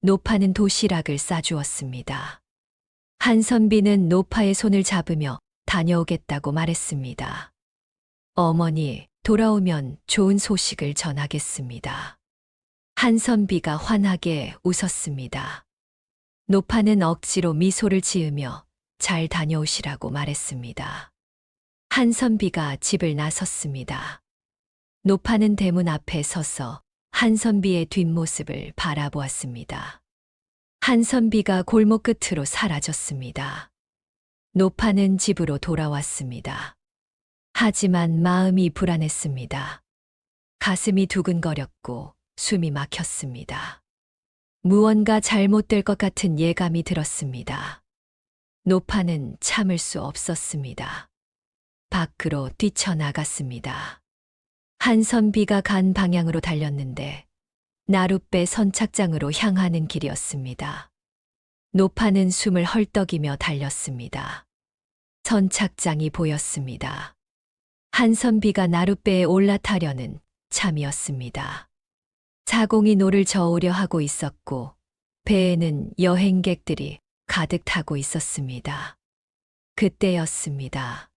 노파는 도시락을 싸주었습니다. 한선비는 노파의 손을 잡으며 다녀오겠다고 말했습니다. 어머니, 돌아오면 좋은 소식을 전하겠습니다. 한선비가 환하게 웃었습니다. 노파는 억지로 미소를 지으며 잘 다녀오시라고 말했습니다. 한선비가 집을 나섰습니다. 노파는 대문 앞에 서서 한선비의 뒷모습을 바라보았습니다. 한선비가 골목 끝으로 사라졌습니다. 노파는 집으로 돌아왔습니다. 하지만 마음이 불안했습니다. 가슴이 두근거렸고 숨이 막혔습니다. 무언가 잘못될 것 같은 예감이 들었습니다. 노파는 참을 수 없었습니다. 밖으로 뛰쳐나갔습니다. 한선비가 간 방향으로 달렸는데 나룻배 선착장으로 향하는 길이었습니다. 노파는 숨을 헐떡이며 달렸습니다. 선착장이 보였습니다. 한선비가 나룻배에 올라타려는 참이었습니다. 자공이 노를 저으려 하고 있었고 배에는 여행객들이 가득 타고 있었습니다. 그때였습니다.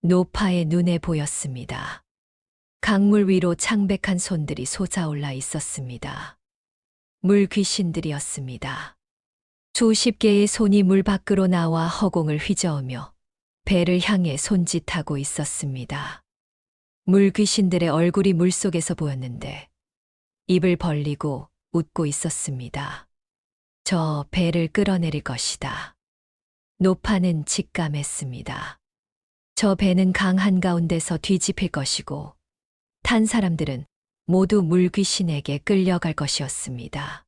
노파의 눈에 보였습니다. 강물 위로 창백한 손들이 솟아올라 있었습니다. 물귀신들이었습니다. 수십 개의 손이 물 밖으로 나와 허공을 휘저으며 배를 향해 손짓하고 있었습니다. 물귀신들의 얼굴이 물속에서 보였는데 입을 벌리고 웃고 있었습니다. 저 배를 끌어내릴 것이다. 노파는 직감했습니다. 저 배는 강 한가운데서 뒤집힐 것이고 탄 사람들은 모두 물귀신에게 끌려갈 것이었습니다.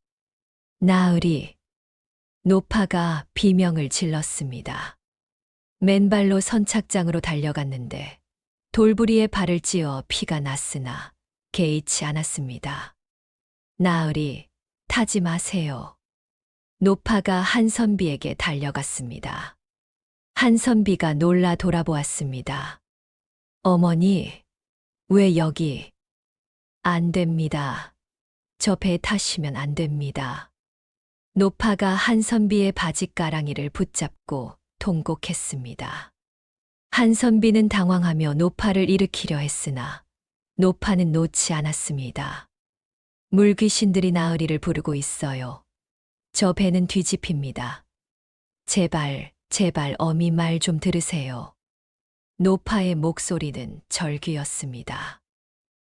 나으리, 노파가 비명을 질렀습니다. 맨발로 선착장으로 달려갔는데 돌부리에 발을 찧어 피가 났으나 개의치 않았습니다. 나으리, 타지 마세요. 노파가 한선비에게 달려갔습니다. 한선비가 놀라 돌아보았습니다. 어머니, 왜 여기? 안 됩니다. 저 배 타시면 안 됩니다. 노파가 한선비의 바짓가랑이를 붙잡고 통곡했습니다. 한선비는 당황하며 노파를 일으키려 했으나 노파는 놓지 않았습니다. 물귀신들이 나으리를 부르고 있어요. 저 배는 뒤집힙니다. 제발, 제발 어미 말 좀 들으세요. 노파의 목소리는 절규였습니다.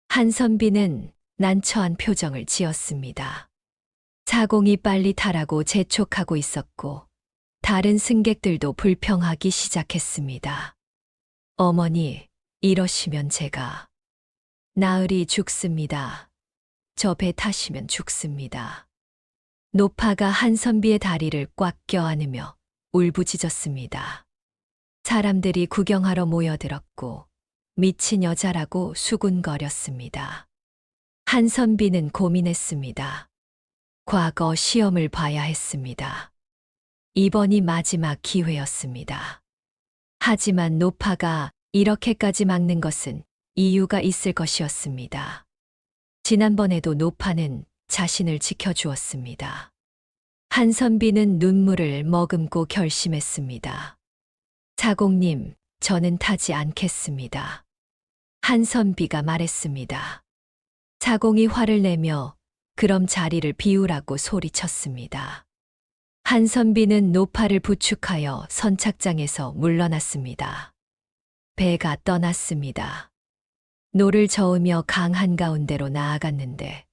한선비는 난처한 표정을 지었습니다. 사공이 빨리 타라고 재촉하고 있었고 다른 승객들도 불평하기 시작했습니다. 어머니, 이러시면 제가 나으리 죽습니다. 저 배 타시면 죽습니다. 노파가 한선비의 다리를 꽉 껴안으며 울부짖었습니다. 사람들이 구경하러 모여들었고 미친 여자라고 수군거렸습니다. 한선비는 고민했습니다. 과거 시험을 봐야 했습니다. 이번이 마지막 기회였습니다. 하지만 노파가 이렇게까지 막는 것은 이유가 있을 것이었습니다. 지난번에도 노파는 자신을 지켜주었습니다. 한선비는 눈물을 머금고 결심했습니다. 사공님, 저는 타지 않겠습니다. 한선비가 말했습니다. 사공이 화를 내며 그럼 자리를 비우라고 소리쳤습니다. 한선비는 노파를 부축하여 선착장에서 물러났습니다. 배가 떠났습니다. 노를 저으며 강 한가운데로 나아갔는데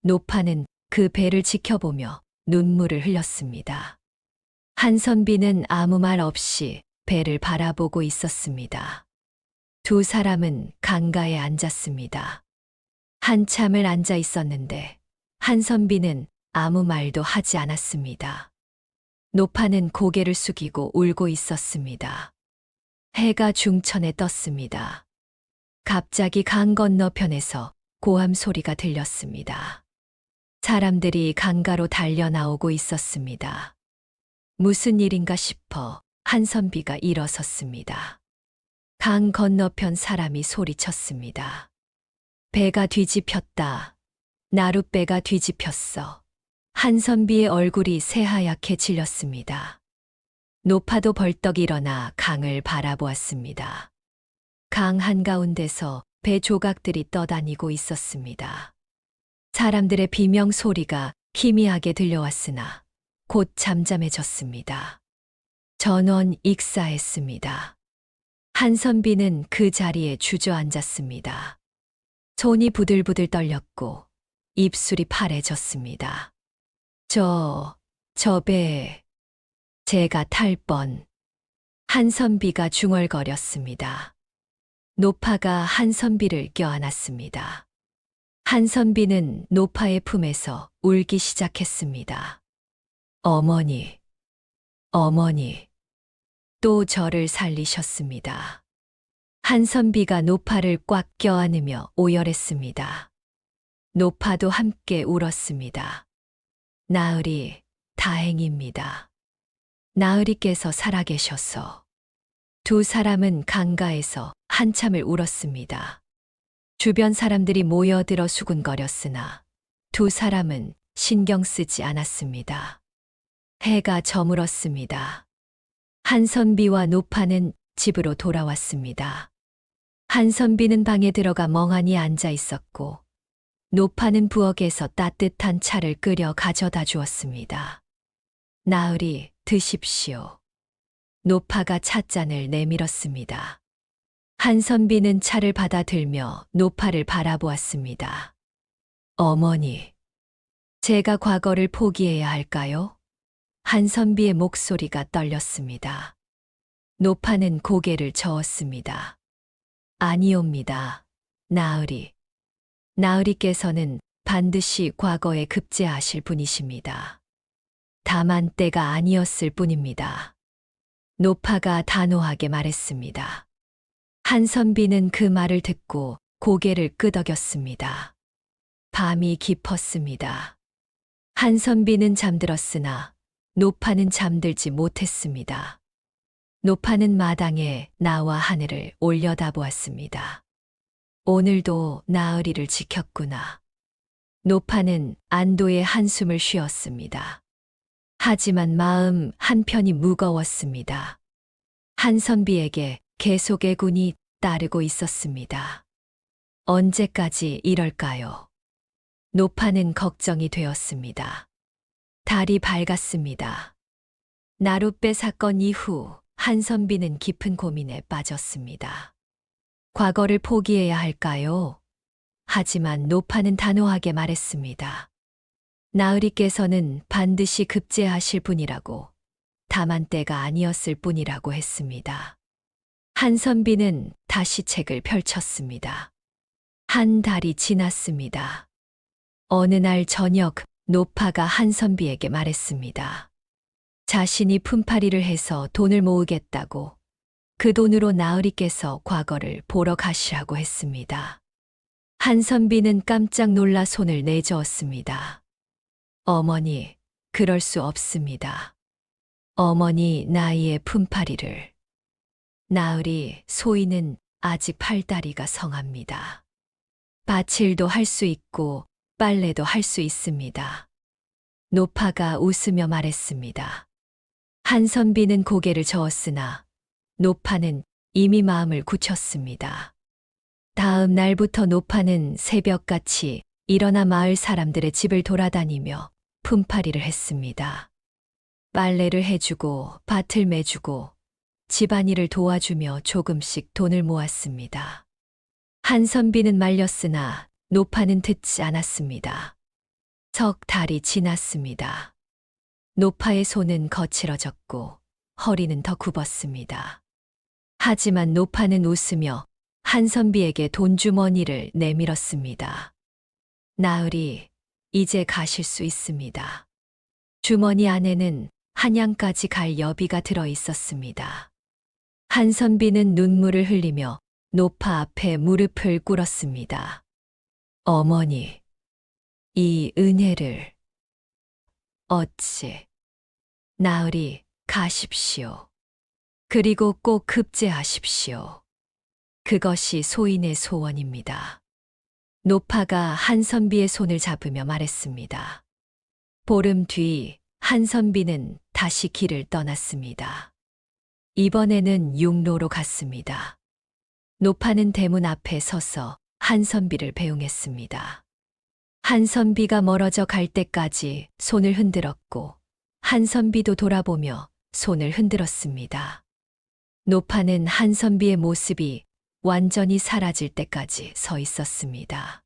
노파는 그 배를 지켜보며 눈물을 흘렸습니다. 한선비는 아무 말 없이 배를 바라보고 있었습니다. 두 사람은 강가에 앉았습니다. 한참을 앉아 있었는데 한선비는 아무 말도 하지 않았습니다. 노파는 고개를 숙이고 울고 있었습니다. 해가 중천에 떴습니다. 갑자기 강 건너편에서 고함 소리가 들렸습니다. 사람들이 강가로 달려 나오고 있었습니다. 무슨 일인가 싶어 한선비가 일어섰습니다. 강 건너편 사람이 소리쳤습니다. 배가 뒤집혔다. 나룻배가 뒤집혔어. 한선비의 얼굴이 새하얗게 질렸습니다. 노파도 벌떡 일어나 강을 바라보았습니다. 강 한가운데서 배 조각들이 떠다니고 있었습니다. 사람들의 비명 소리가 희미하게 들려왔으나 곧 잠잠해졌습니다. 전원 익사했습니다. 한선비는 그 자리에 주저앉았습니다. 손이 부들부들 떨렸고 입술이 파래졌습니다. 저 배, 제가 탈 뻔. 한선비가 중얼거렸습니다. 노파가 한선비를 껴안았습니다. 한선비는 노파의 품에서 울기 시작했습니다. 어머니, 어머니. 또 저를 살리셨습니다. 한선비가 노파를 꽉 껴안으며 오열했습니다. 노파도 함께 울었습니다. 나으리, 다행입니다. 나으리께서 살아계셔서. 두 사람은 강가에서 한참을 울었습니다. 주변 사람들이 모여들어 수군거렸으나 두 사람은 신경 쓰지 않았습니다. 해가 저물었습니다. 한선비와 노파는 집으로 돌아왔습니다. 한선비는 방에 들어가 멍하니 앉아 있었고 노파는 부엌에서 따뜻한 차를 끓여 가져다 주었습니다. 나으리, 드십시오. 노파가 찻잔을 내밀었습니다. 한선비는 차를 받아들며 노파를 바라보았습니다. 어머니, 제가 과거를 포기해야 할까요? 한선비의 목소리가 떨렸습니다. 노파는 고개를 저었습니다. 아니옵니다. 나으리. 나으리께서는 반드시 과거에 급제하실 분이십니다. 다만 때가 아니었을 뿐입니다. 노파가 단호하게 말했습니다. 한선비는 그 말을 듣고 고개를 끄덕였습니다. 밤이 깊었습니다. 한선비는 잠들었으나 노파는 잠들지 못했습니다. 노파는 마당에 나와 하늘을 올려다보았습니다. 오늘도 나으리를 지켰구나. 노파는 안도의 한숨을 쉬었습니다. 하지만 마음 한편이 무거웠습니다. 한선비에게 계속의 군이 따르고 있었습니다. 언제까지 이럴까요? 노파는 걱정이 되었습니다. 달이 밝았습니다. 나룻배 사건 이후 한선비는 깊은 고민에 빠졌습니다. 과거를 포기해야 할까요? 하지만 노파는 단호하게 말했습니다. 나으리께서는 반드시 급제하실 분이라고, 다만 때가 아니었을 뿐이라고 했습니다. 한선비는 다시 책을 펼쳤습니다. 한 달이 지났습니다. 어느 날 저녁 노파가 한선비에게 말했습니다. 자신이 품팔이를 해서 돈을 모으겠다고, 그 돈으로 나으리께서 과거를 보러 가시라고 했습니다. 한선비는 깜짝 놀라 손을 내저었습니다. 어머니, 그럴 수 없습니다. 어머니 나이의 품팔이를. 나으리 소인은 아직 팔다리가 성합니다. 밭일도 할 수 있고 빨래도 할 수 있습니다. 노파가 웃으며 말했습니다. 한선비는 고개를 저었으나 노파는 이미 마음을 굳혔습니다. 다음 날부터 노파는 새벽같이 일어나 마을 사람들의 집을 돌아다니며 품팔이를 했습니다. 빨래를 해주고 밭을 매주고 집안일을 도와주며 조금씩 돈을 모았습니다. 한선비는 말렸으나 노파는 듣지 않았습니다. 석 달이 지났습니다. 노파의 손은 거칠어졌고 허리는 더 굽었습니다. 하지만 노파는 웃으며 한선비에게 돈주머니를 내밀었습니다. 나으리, 이제 가실 수 있습니다. 주머니 안에는 한양까지 갈 여비가 들어 있었습니다. 한선비는 눈물을 흘리며 노파 앞에 무릎을 꿇었습니다. 어머니, 이 은혜를 어찌. 나으리, 가십시오. 그리고 꼭 급제하십시오. 그것이 소인의 소원입니다. 노파가 한선비의 손을 잡으며 말했습니다. 보름 뒤 한선비는 다시 길을 떠났습니다. 이번에는 육로로 갔습니다. 노파는 대문 앞에 서서 한선비를 배웅했습니다. 한선비가 멀어져 갈 때까지 손을 흔들었고 한선비도 돌아보며 손을 흔들었습니다. 노파는 한선비의 모습이 완전히 사라질 때까지 서 있었습니다.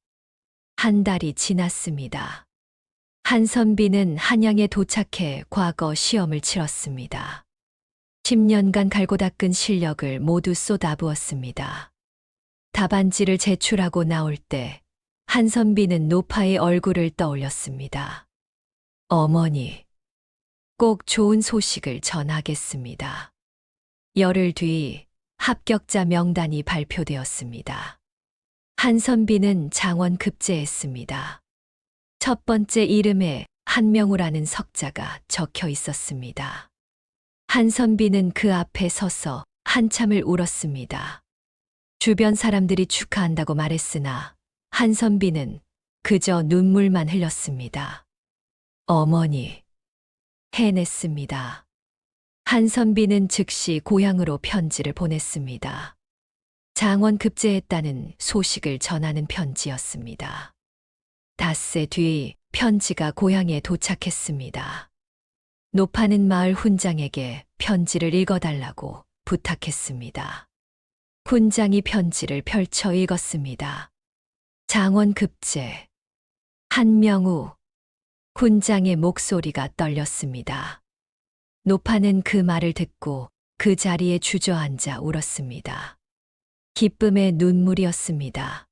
한 달이 지났습니다. 한선비는 한양에 도착해 과거 시험을 치렀습니다. 10년간 갈고 닦은 실력을 모두 쏟아부었습니다. 답안지를 제출하고 나올 때 한선비는 노파의 얼굴을 떠올렸습니다. 어머니, 꼭 좋은 소식을 전하겠습니다. 열흘 뒤 합격자 명단이 발표되었습니다. 한선비는 장원 급제했습니다. 첫 번째 이름에 한명우라는 석자가 적혀 있었습니다. 한선비는 그 앞에 서서 한참을 울었습니다. 주변 사람들이 축하한다고 말했으나 한선비는 그저 눈물만 흘렸습니다. 어머니, 해냈습니다. 한선비는 즉시 고향으로 편지를 보냈습니다. 장원 급제했다는 소식을 전하는 편지였습니다. 닷새 뒤 편지가 고향에 도착했습니다. 노파는 마을 훈장에게 편지를 읽어달라고 부탁했습니다. 훈장이 편지를 펼쳐 읽었습니다. 장원 급제. 한명우. 훈장의 목소리가 떨렸습니다. 노파는 그 말을 듣고 그 자리에 주저앉아 울었습니다. 기쁨의 눈물이었습니다.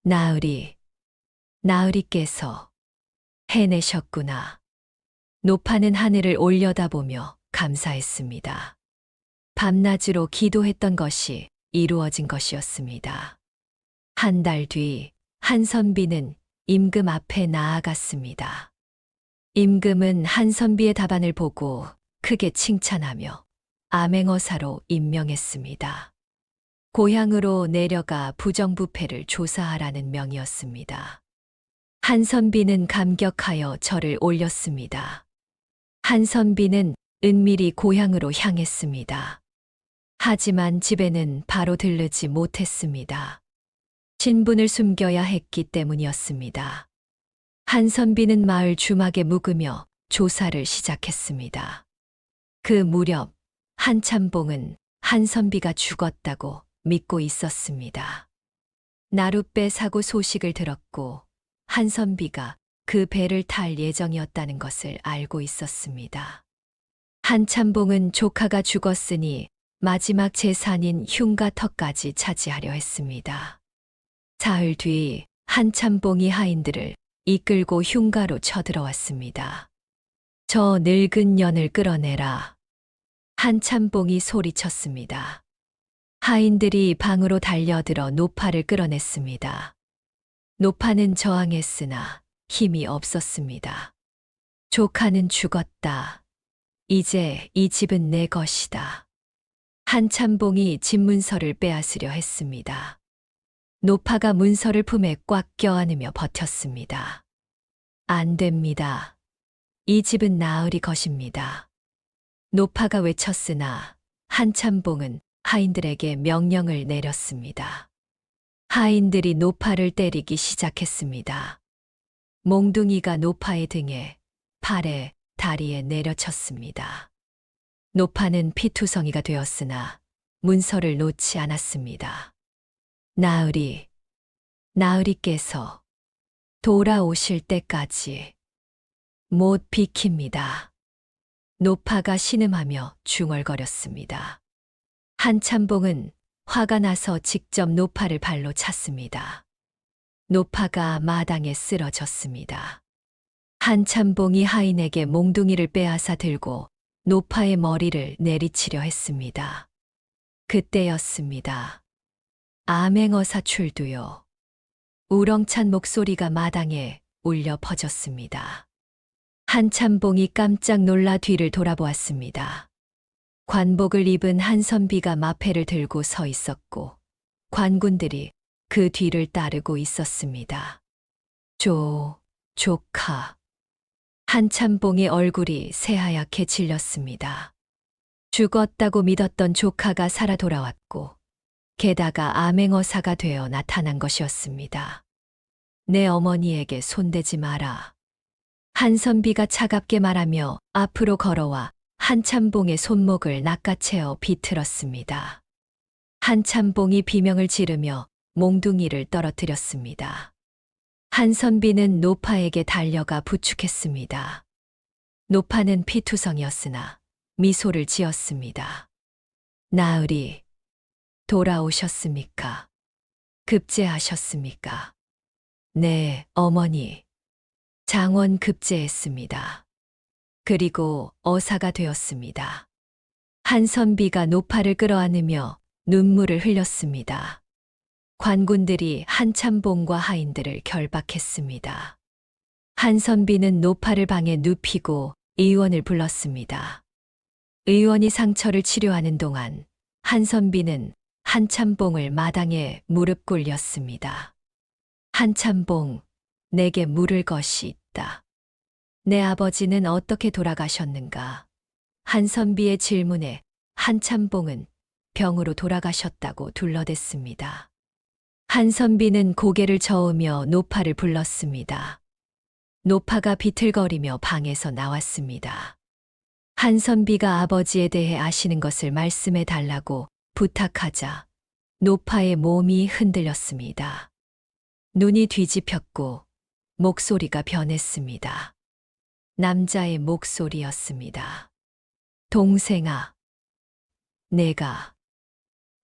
나으리, 나으리께서 해내셨구나. 노파는 하늘을 올려다보며 감사했습니다. 밤낮으로 기도했던 것이 이루어진 것이었습니다. 한 달 뒤 한선비는 임금 앞에 나아갔습니다. 임금은 한선비의 답안을 보고 크게 칭찬하며 암행어사로 임명했습니다. 고향으로 내려가 부정부패를 조사하라는 명이었습니다. 한선비는 감격하여 절을 올렸습니다. 한선비는 은밀히 고향으로 향했습니다. 하지만 집에는 바로 들르지 못했습니다. 신분을 숨겨야 했기 때문이었습니다. 한선비는 마을 주막에 묵으며 조사를 시작했습니다. 그 무렵 한참봉은 한선비가 죽었다고 믿고 있었습니다. 나룻배 사고 소식을 들었고 한선비가 그 배를 탈 예정이었다는 것을 알고 있었습니다. 한참봉은 조카가 죽었으니 마지막 재산인 흉가터까지 차지하려 했습니다. 사흘 뒤 한참봉이 하인들을 이끌고 흉가로 쳐들어왔습니다. 저 늙은 년을 끌어내라. 한참봉이 소리쳤습니다. 하인들이 방으로 달려들어 노파를 끌어냈습니다. 노파는 저항했으나 힘이 없었습니다. 조카는 죽었다. 이제 이 집은 내 것이다. 한참봉이 집 문서를 빼앗으려 했습니다. 노파가 문서를 품에 꽉 껴안으며 버텼습니다. 안 됩니다. 이 집은 나으리 것입니다. 노파가 외쳤으나 한참봉은 하인들에게 명령을 내렸습니다. 하인들이 노파를 때리기 시작했습니다. 몽둥이가 노파의 등에, 팔에, 다리에 내려쳤습니다. 노파는 피투성이가 되었으나 문서를 놓지 않았습니다. 나으리께서 돌아오실 때까지 못 비킵니다. 노파가 신음하며 중얼거렸습니다. 한참봉은 화가 나서 직접 노파를 발로 찼습니다. 노파가 마당에 쓰러졌습니다. 한참봉이 하인에게 몽둥이를 빼앗아 들고 노파의 머리를 내리치려 했습니다. 그때였습니다. 암행어사 출두요. 우렁찬 목소리가 마당에 울려 퍼졌습니다. 한참봉이 깜짝 놀라 뒤를 돌아보았습니다. 관복을 입은 한선비가 마패를 들고 서 있었고 관군들이 그 뒤를 따르고 있었습니다. 조카. 한참봉의 얼굴이 새하얗게 질렸습니다. 죽었다고 믿었던 조카가 살아 돌아왔고 게다가 암행어사가 되어 나타난 것이었습니다. 내 어머니에게 손대지 마라. 한선비가 차갑게 말하며 앞으로 걸어와 한참봉의 손목을 낚아채어 비틀었습니다. 한참봉이 비명을 지르며 몽둥이를 떨어뜨렸습니다. 한선비는 노파에게 달려가 부축했습니다. 노파는 피투성이었으나 미소를 지었습니다. 나으리, 돌아오셨습니까? 급제하셨습니까? 네, 어머니. 장원 급제했습니다. 그리고 어사가 되었습니다. 한선비가 노파를 끌어안으며 눈물을 흘렸습니다. 관군들이 한참봉과 하인들을 결박했습니다. 한선비는 노파를 방에 눕히고 의원을 불렀습니다. 의원이 상처를 치료하는 동안 한선비는 한참봉을 마당에 무릎 꿇렸습니다. 한참봉, 내게 물을 것이 있다. 내 아버지는 어떻게 돌아가셨는가? 한선비의 질문에 한참봉은 병으로 돌아가셨다고 둘러댔습니다. 한선비는 고개를 저으며 노파를 불렀습니다. 노파가 비틀거리며 방에서 나왔습니다. 한선비가 아버지에 대해 아시는 것을 말씀해 달라고 부탁하자 노파의 몸이 흔들렸습니다. 눈이 뒤집혔고 목소리가 변했습니다. 남자의 목소리였습니다. 동생아, 내가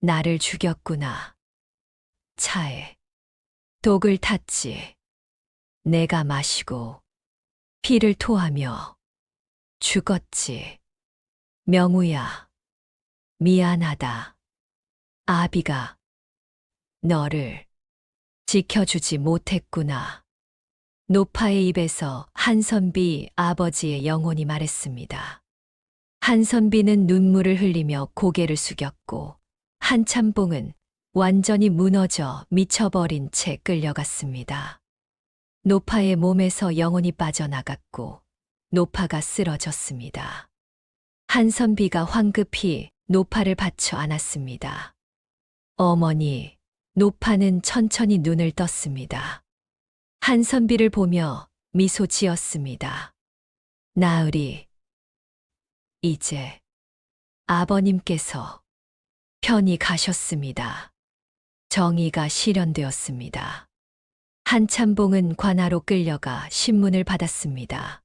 나를 죽였구나. 차에 독을 탔지. 내가 마시고 피를 토하며 죽었지. 명우야, 미안하다. 아비가 너를 지켜주지 못했구나. 노파의 입에서 한선비 아버지의 영혼이 말했습니다. 한선비는 눈물을 흘리며 고개를 숙였고 한참봉은 완전히 무너져 미쳐버린 채 끌려갔습니다. 노파의 몸에서 영혼이 빠져나갔고 노파가 쓰러졌습니다. 한선비가 황급히 노파를 받쳐 안았습니다. 어머니, 노파는 천천히 눈을 떴습니다. 한선비를 보며 미소 지었습니다. 나으리, 이제 아버님께서 편히 가셨습니다. 정의가 실현되었습니다. 한참봉은 관아로 끌려가 신문을 받았습니다.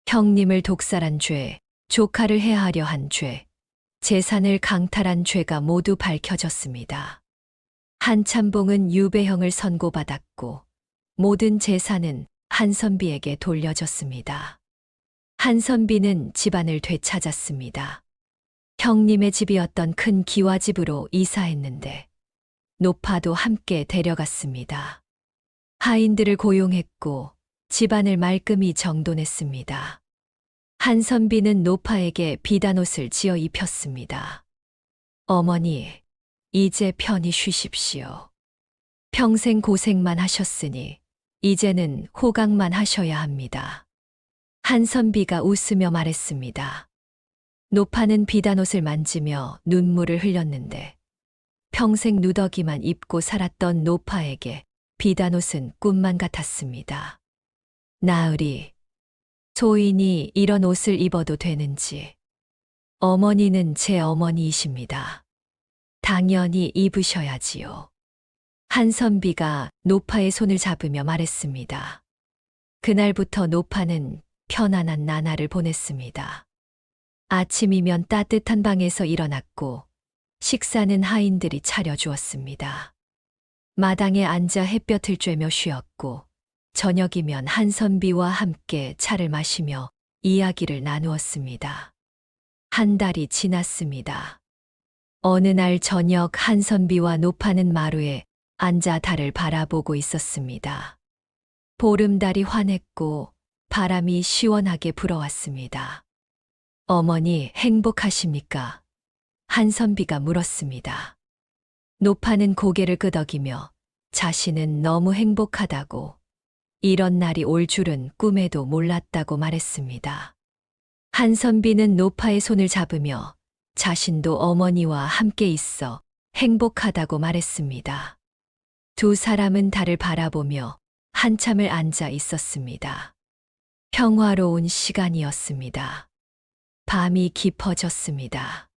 형님을 독살한 죄, 조카를 해하려 한 죄, 재산을 강탈한 죄가 모두 밝혀졌습니다. 한참봉은 유배형을 선고받았고 모든 재산은 한선비에게 돌려졌습니다. 한선비는 집안을 되찾았습니다. 형님의 집이었던 큰 기와집으로 이사했는데 노파도 함께 데려갔습니다. 하인들을 고용했고 집안을 말끔히 정돈했습니다. 한선비는 노파에게 비단옷을 지어 입혔습니다. 어머니, 이제 편히 쉬십시오. 평생 고생만 하셨으니 이제는 호강만 하셔야 합니다. 한선비가 웃으며 말했습니다. 노파는 비단옷을 만지며 눈물을 흘렸는데 평생 누더기만 입고 살았던 노파에게 비단옷은 꿈만 같았습니다. 나으리, 소인이 이런 옷을 입어도 되는지. 어머니는 제 어머니이십니다. 당연히 입으셔야지요. 한선비가 노파의 손을 잡으며 말했습니다. 그날부터 노파는 편안한 나날을 보냈습니다. 아침이면 따뜻한 방에서 일어났고 식사는 하인들이 차려주었습니다. 마당에 앉아 햇볕을 쬐며 쉬었고 저녁이면 한선비와 함께 차를 마시며 이야기를 나누었습니다. 한 달이 지났습니다. 어느 날 저녁 한선비와 노파는 마루에 앉아 달을 바라보고 있었습니다. 보름달이 환했고 바람이 시원하게 불어왔습니다. 어머니 행복하십니까? 한선비가 물었습니다. 노파는 고개를 끄덕이며 자신은 너무 행복하다고 이런 날이 올 줄은 꿈에도 몰랐다고 말했습니다. 한선비는 노파의 손을 잡으며 자신도 어머니와 함께 있어 행복하다고 말했습니다. 두 사람은 달을 바라보며 한참을 앉아 있었습니다. 평화로운 시간이었습니다. 밤이 깊어졌습니다.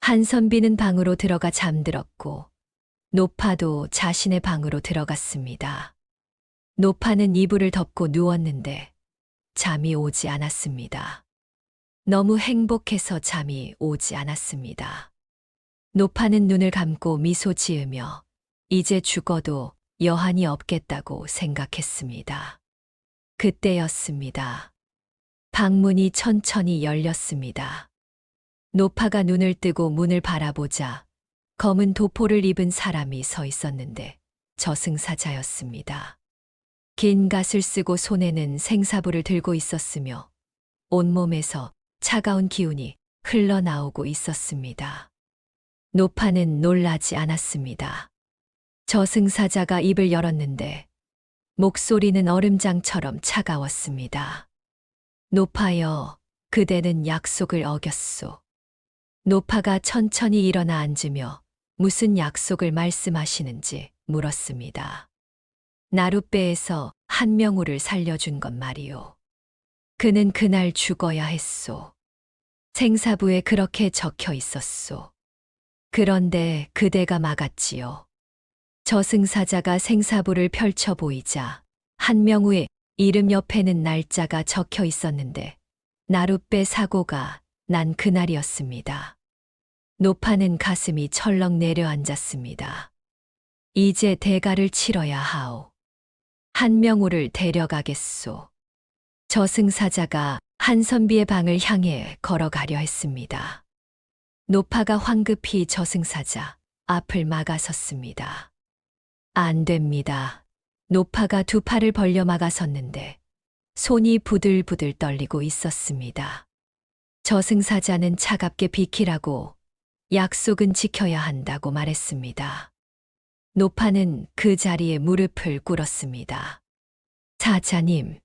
한선비는 방으로 들어가 잠들었고 노파도 자신의 방으로 들어갔습니다. 노파는 이불을 덮고 누웠는데 잠이 오지 않았습니다. 너무 행복해서 잠이 오지 않았습니다. 노파는 눈을 감고 미소 지으며 이제 죽어도 여한이 없겠다고 생각했습니다. 그때였습니다. 방문이 천천히 열렸습니다. 노파가 눈을 뜨고 문을 바라보자 검은 도포를 입은 사람이 서 있었는데 저승사자였습니다. 긴 갓을 쓰고 손에는 생사부를 들고 있었으며 온몸에서 차가운 기운이 흘러나오고 있었습니다. 노파는 놀라지 않았습니다. 저승사자가 입을 열었는데 목소리는 얼음장처럼 차가웠습니다. 노파여, 그대는 약속을 어겼소. 노파가 천천히 일어나 앉으며 무슨 약속을 말씀하시는지 물었습니다. 나룻배에서 한명우를 살려준 것 말이오. 그는 그날 죽어야 했소. 생사부에 그렇게 적혀 있었소. 그런데 그대가 막았지요. 저승사자가 생사부를 펼쳐 보이자 한명우의 이름 옆에는 날짜가 적혀 있었는데 나룻배 사고가 난 그날이었습니다. 노파는 가슴이 철렁 내려앉았습니다. 이제 대가를 치러야 하오. 한명우를 데려가겠소. 저승사자가 한선비의 방을 향해 걸어가려 했습니다. 노파가 황급히 저승사자 앞을 막아섰습니다. 안 됩니다. 노파가 두 팔을 벌려 막아섰는데 손이 부들부들 떨리고 있었습니다. 저승사자는 차갑게 비키라고 약속은 지켜야 한다고 말했습니다. 노파는 그 자리에 무릎을 꿇었습니다. 사자님,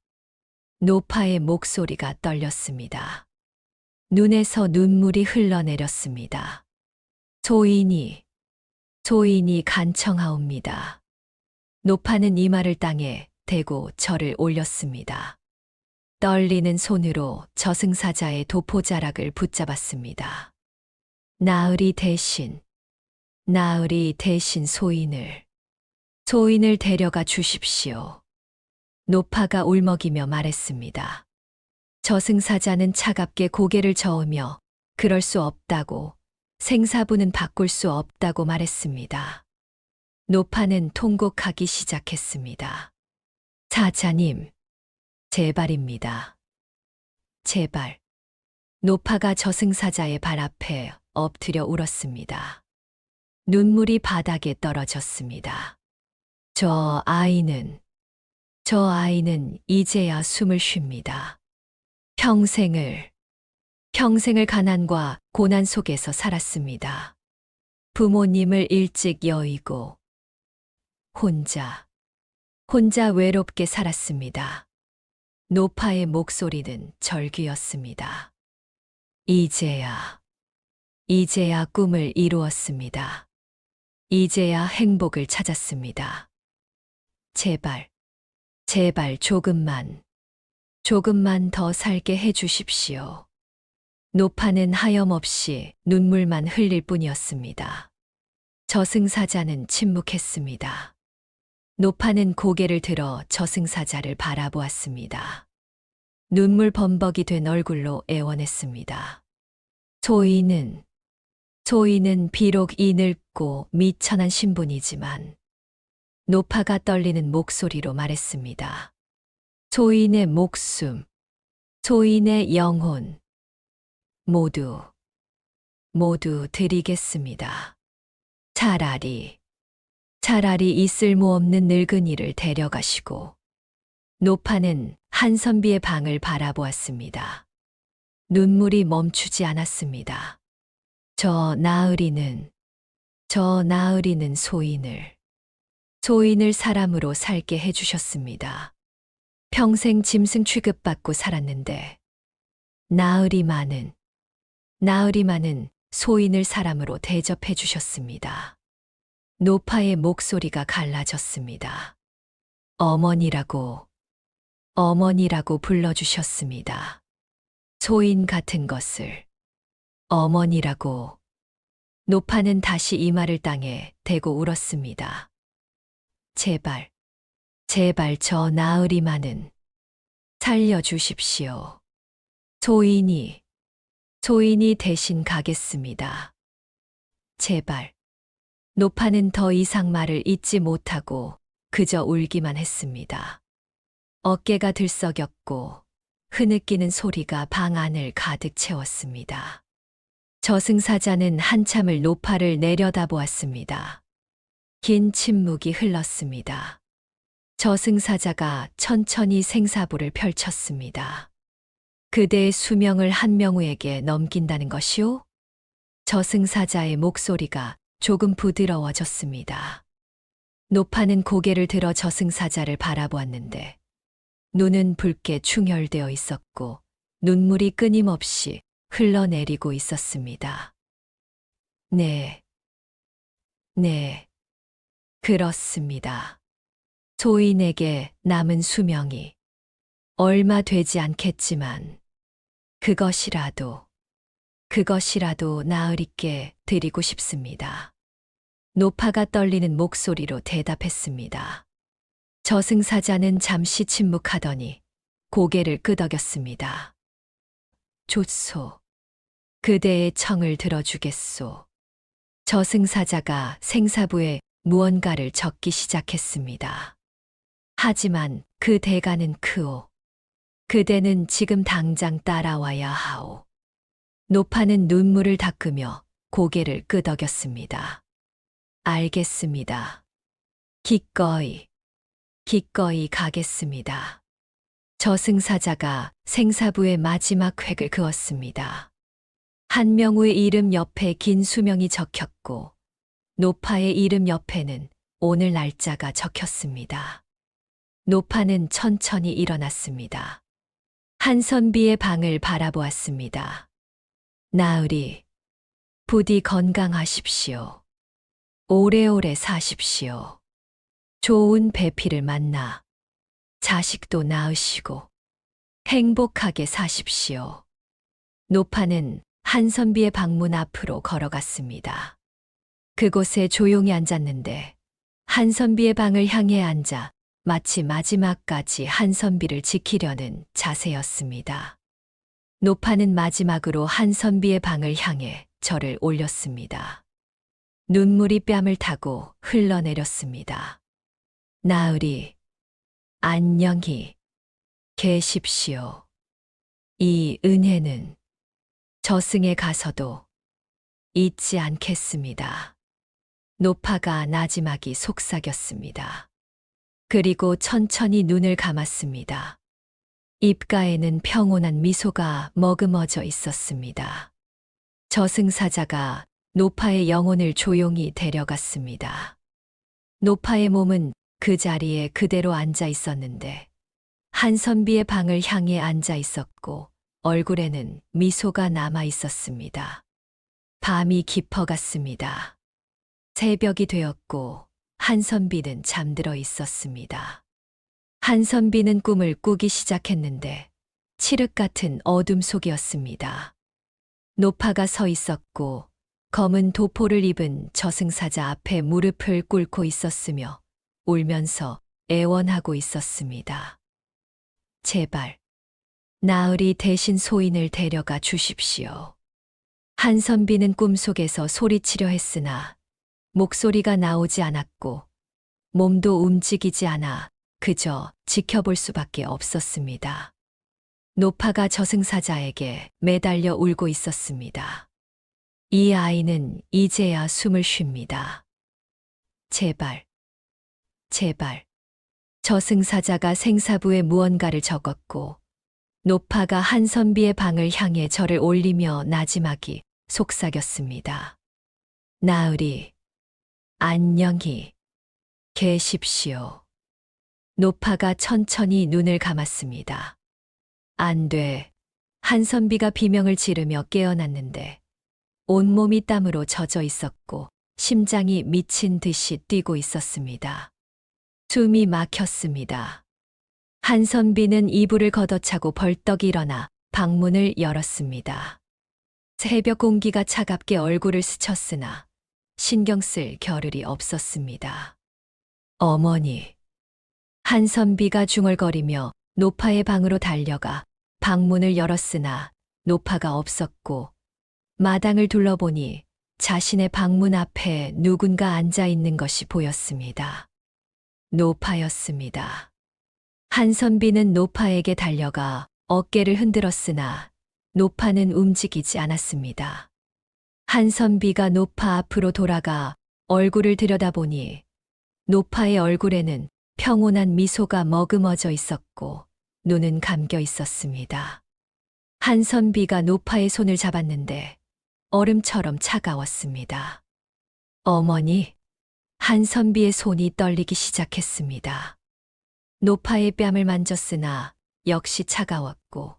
노파의 목소리가 떨렸습니다. 눈에서 눈물이 흘러내렸습니다. 소인이 간청하옵니다. 노파는 이마를 땅에 대고 절을 올렸습니다. 떨리는 손으로 저승사자의 도포자락을 붙잡았습니다. 나으리 대신 소인을 데려가 주십시오. 노파가 울먹이며 말했습니다. 저승사자는 차갑게 고개를 저으며 그럴 수 없다고, 생사부는 바꿀 수 없다고 말했습니다. 노파는 통곡하기 시작했습니다. 사자님, 제발입니다. 제발. 노파가 저승사자의 발 앞에 엎드려 울었습니다. 눈물이 바닥에 떨어졌습니다. 저 아이는 이제야 숨을 쉽니다. 평생을 가난과 고난 속에서 살았습니다. 부모님을 일찍 여의고 혼자 외롭게 살았습니다. 노파의 목소리는 절규였습니다. 이제야 꿈을 이루었습니다. 이제야 행복을 찾았습니다. 제발 조금만 더 살게 해주십시오. 노파는 하염없이 눈물만 흘릴 뿐이었습니다. 저승사자는 침묵했습니다. 노파는 고개를 들어 저승사자를 바라보았습니다. 눈물 범벅이 된 얼굴로 애원했습니다. 소인은 비록 이 늙고 미천한 신분이지만 노파가 떨리는 목소리로 말했습니다. 소인의 목숨, 소인의 영혼, 모두 드리겠습니다. 차라리 이 쓸모없는 늙은이를 데려가시고. 노파는 한선비의 방을 바라보았습니다. 눈물이 멈추지 않았습니다. 저 나으리는 소인을 사람으로 살게 해주셨습니다. 평생 짐승 취급받고 살았는데 나으리만은 소인을 사람으로 대접해 주셨습니다. 노파의 목소리가 갈라졌습니다. 어머니라고 불러주셨습니다. 소인 같은 것을 어머니라고. 노파는 다시 이마를 땅에 대고 울었습니다. 제발 저 나으리만은 살려주십시오. 소인이 대신 가겠습니다. 제발. 노파는 더 이상 말을 잇지 못하고 그저 울기만 했습니다. 어깨가 들썩였고 흐느끼는 소리가 방 안을 가득 채웠습니다. 저승사자는 한참을 노파를 내려다보았습니다. 긴 침묵이 흘렀습니다. 저승사자가 천천히 생사부를 펼쳤습니다. 그대의 수명을 한명우에게 넘긴다는 것이오? 저승사자의 목소리가 조금 부드러워졌습니다. 노파는 고개를 들어 저승사자를 바라보았는데 눈은 붉게 충혈되어 있었고 눈물이 끊임없이 흘러내리고 있었습니다. 네, 그렇습니다. 소인에게 남은 수명이 얼마 되지 않겠지만 그것이라도 나으리께 드리고 싶습니다. 노파가 떨리는 목소리로 대답했습니다. 저승사자는 잠시 침묵하더니 고개를 끄덕였습니다. 좋소. 그대의 청을 들어주겠소. 저승사자가 생사부에 무언가를 적기 시작했습니다. 하지만 그 대가는 크오. 그대는 지금 당장 따라와야 하오. 노파는 눈물을 닦으며 고개를 끄덕였습니다. 알겠습니다. 기꺼이 가겠습니다. 저승사자가 생사부의 마지막 획을 그었습니다. 한명우의 이름 옆에 긴 수명이 적혔고 노파의 이름 옆에는 오늘 날짜가 적혔습니다. 노파는 천천히 일어났습니다. 한선비의 방을 바라보았습니다. 나으리, 부디 건강하십시오. 오래오래 사십시오. 좋은 배필을 만나 자식도 낳으시고 행복하게 사십시오. 노파는 한선비의 방문 앞으로 걸어갔습니다. 그곳에 조용히 앉았는데 한선비의 방을 향해 앉아 마치 마지막까지 한선비를 지키려는 자세였습니다. 노파는 마지막으로 한선비의 방을 향해 절을 올렸습니다. 눈물이 뺨을 타고 흘러내렸습니다. 나으리, 안녕히 계십시오. 이 은혜는 저승에 가서도 잊지 않겠습니다. 노파가 나지막이 속삭였습니다. 그리고 천천히 눈을 감았습니다. 입가에는 평온한 미소가 머금어져 있었습니다. 저승사자가 노파의 영혼을 조용히 데려갔습니다. 노파의 몸은 그 자리에 그대로 앉아 있었는데 한선비의 방을 향해 앉아 있었고 얼굴에는 미소가 남아 있었습니다. 밤이 깊어갔습니다. 새벽이 되었고 한선비는 잠들어 있었습니다. 한선비는 꿈을 꾸기 시작했는데 칠흑 같은 어둠 속이었습니다. 노파가 서 있었고 검은 도포를 입은 저승사자 앞에 무릎을 꿇고 있었으며 울면서 애원하고 있었습니다. 제발 나으리 대신 소인을 데려가 주십시오. 한선비는 꿈속에서 소리치려 했으나 목소리가 나오지 않았고 몸도 움직이지 않아 그저 지켜볼 수밖에 없었습니다. 노파가 저승사자에게 매달려 울고 있었습니다. 이 아이는 이제야 숨을 쉽니다. 제발. 저승사자가 생사부에 무언가를 적었고 노파가 한선비의 방을 향해 절을 올리며 나지막이 속삭였습니다. 나으리, 안녕히 계십시오. 노파가 천천히 눈을 감았습니다. 안 돼. 한선비가 비명을 지르며 깨어났는데 온몸이 땀으로 젖어 있었고 심장이 미친 듯이 뛰고 있었습니다. 숨이 막혔습니다. 한선비는 이불을 걷어차고 벌떡 일어나 방문을 열었습니다. 새벽 공기가 차갑게 얼굴을 스쳤으나 신경 쓸 겨를이 없었습니다. 어머니. 한선비가 중얼거리며 노파의 방으로 달려가 방문을 열었으나 노파가 없었고 마당을 둘러보니 자신의 방문 앞에 누군가 앉아 있는 것이 보였습니다. 노파였습니다. 한선비는 노파에게 달려가 어깨를 흔들었으나 노파는 움직이지 않았습니다. 한선비가 노파 앞으로 돌아가 얼굴을 들여다보니 노파의 얼굴에는 평온한 미소가 머금어져 있었고 눈은 감겨 있었습니다. 한선비가 노파의 손을 잡았는데 얼음처럼 차가웠습니다. 어머니, 한선비의 손이 떨리기 시작했습니다. 노파의 뺨을 만졌으나 역시 차가웠고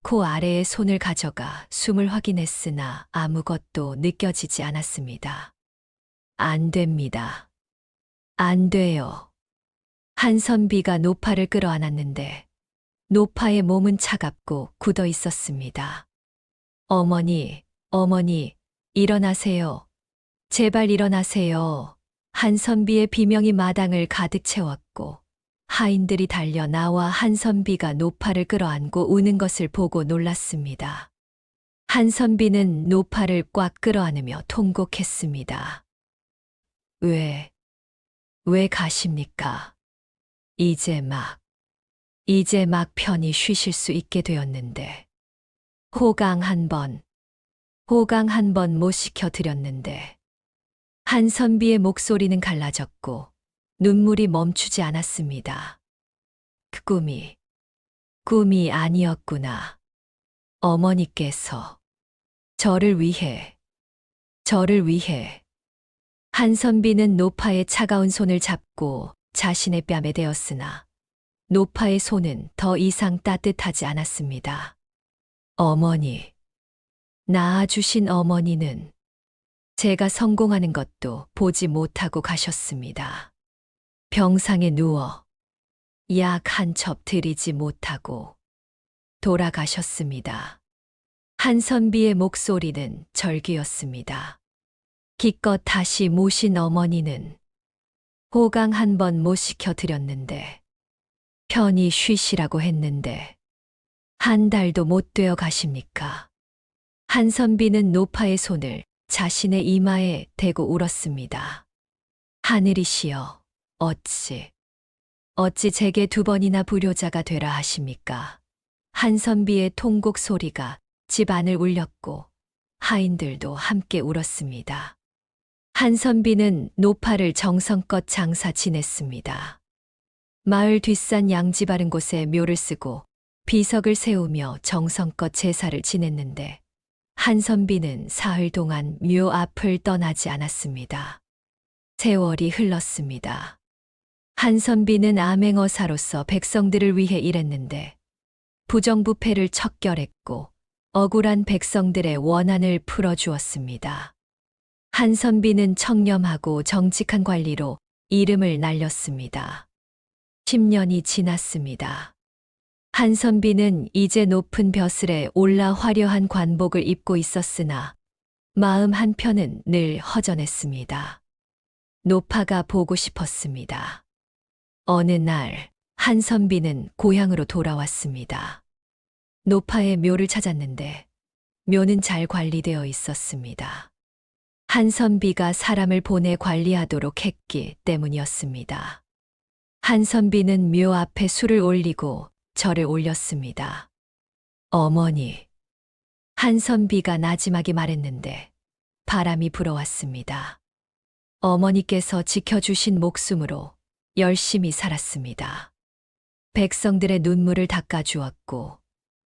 코 아래에 손을 가져가 숨을 확인했으나 아무것도 느껴지지 않았습니다. 안 됩니다. 안 돼요. 한선비가 노파를 끌어안았는데 노파의 몸은 차갑고 굳어 있었습니다. 어머니, 일어나세요. 제발 일어나세요. 한선비의 비명이 마당을 가득 채웠고 하인들이 달려 나와 한선비가 노파를 끌어안고 우는 것을 보고 놀랐습니다. 한선비는 노파를 꽉 끌어안으며 통곡했습니다. 왜 가십니까? 이제 막 편히 쉬실 수 있게 되었는데. 호강 한 번 못 시켜드렸는데 한선비의 목소리는 갈라졌고 눈물이 멈추지 않았습니다. 그 꿈이 아니었구나. 어머니께서 저를 위해. 한선비는 노파의 차가운 손을 잡고 자신의 뺨에 대었으나 노파의 손은 더 이상 따뜻하지 않았습니다. 어머니, 낳아주신 어머니는 제가 성공하는 것도 보지 못하고 가셨습니다. 병상에 누워 약 한 첩 드리지 못하고 돌아가셨습니다. 한선비의 목소리는 절규였습니다. 기껏 다시 모신 어머니는 호강 한 번 못 시켜드렸는데, 편히 쉬시라고 했는데, 한 달도 못 되어 가십니까? 한선비는 노파의 손을 자신의 이마에 대고 울었습니다. 하늘이시여, 어찌 제게 2번이나 불효자가 되라 하십니까? 한선비의 통곡 소리가 집 안을 울렸고 하인들도 함께 울었습니다. 한선비는 노파를 정성껏 장사 지냈습니다. 마을 뒷산 양지 바른 곳에 묘를 쓰고 비석을 세우며 정성껏 제사를 지냈는데 한선비는 사흘 동안 묘 앞을 떠나지 않았습니다. 세월이 흘렀습니다. 한선비는 암행어사로서 백성들을 위해 일했는데 부정부패를 척결했고 억울한 백성들의 원한을 풀어주었습니다. 한선비는 청렴하고 정직한 관리로 이름을 날렸습니다. 10년이 지났습니다. 한선비는 이제 높은 벼슬에 올라 화려한 관복을 입고 있었으나 마음 한편은 늘 허전했습니다. 노파가 보고 싶었습니다. 어느 날 한선비는 고향으로 돌아왔습니다. 노파의 묘를 찾았는데 묘는 잘 관리되어 있었습니다. 한선비가 사람을 보내 관리하도록 했기 때문이었습니다. 한선비는 묘 앞에 술을 올리고 절을 올렸습니다. 어머니, 한선비가 나지막이 말했는데 바람이 불어왔습니다. 어머니께서 지켜주신 목숨으로 열심히 살았습니다. 백성들의 눈물을 닦아주었고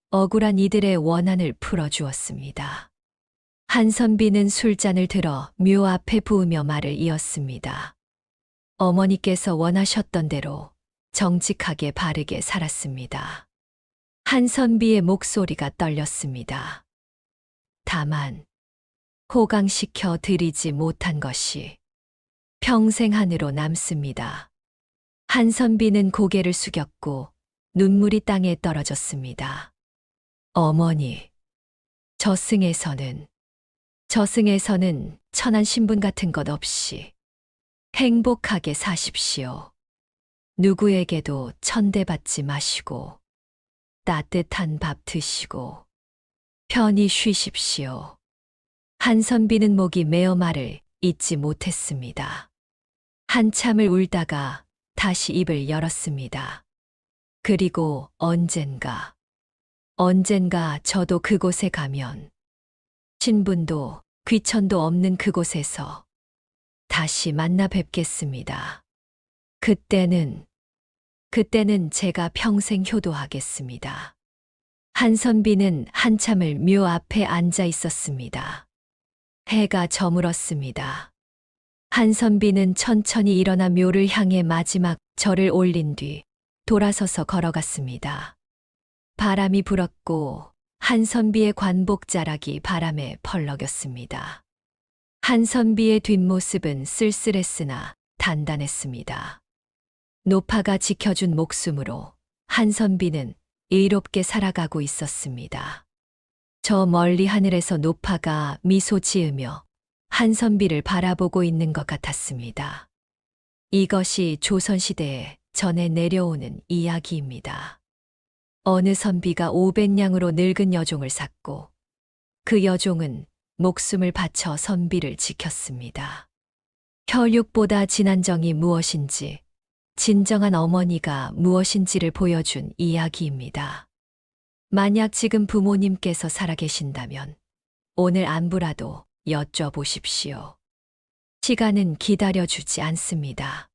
억울한 이들의 원한을 풀어주었습니다. 한선비는 술잔을 들어 묘 앞에 부으며 말을 이었습니다. 어머니께서 원하셨던 대로 정직하게 바르게 살았습니다. 한선비의 목소리가 떨렸습니다. 다만 호강시켜 드리지 못한 것이 평생 한으로 남습니다. 한선비는 고개를 숙였고 눈물이 땅에 떨어졌습니다. 어머니, 저승에서는 천한 신분 같은 것 없이 행복하게 사십시오. 누구에게도 천대받지 마시고 따뜻한 밥 드시고 편히 쉬십시오. 한선비는 목이 메어 말을 잇지 못했습니다. 한참을 울다가 다시 입을 열었습니다. 그리고 언젠가 저도 그곳에 가면 신분도 귀천도 없는 그곳에서 다시 만나 뵙겠습니다. 그때는 제가 평생 효도하겠습니다. 한선비는 한참을 묘 앞에 앉아 있었습니다. 해가 저물었습니다. 한선비는 천천히 일어나 묘를 향해 마지막 절을 올린 뒤 돌아서서 걸어갔습니다. 바람이 불었고 한선비의 관복자락이 바람에 펄럭였습니다. 한선비의 뒷모습은 쓸쓸했으나 단단했습니다. 노파가 지켜준 목숨으로 한선비는 의롭게 살아가고 있었습니다. 저 멀리 하늘에서 노파가 미소 지으며 한선비를 바라보고 있는 것 같았습니다. 이것이 조선시대에 전해 내려오는 이야기입니다. 어느 선비가 500냥으로 늙은 여종을 샀고 그 여종은 목숨을 바쳐 선비를 지켰습니다. 혈육보다 진한 정이 무엇인지, 진정한 어머니가 무엇인지를 보여준 이야기입니다. 만약 지금 부모님께서 살아계신다면 오늘 안부라도 여쭤보십시오. 시간은 기다려주지 않습니다.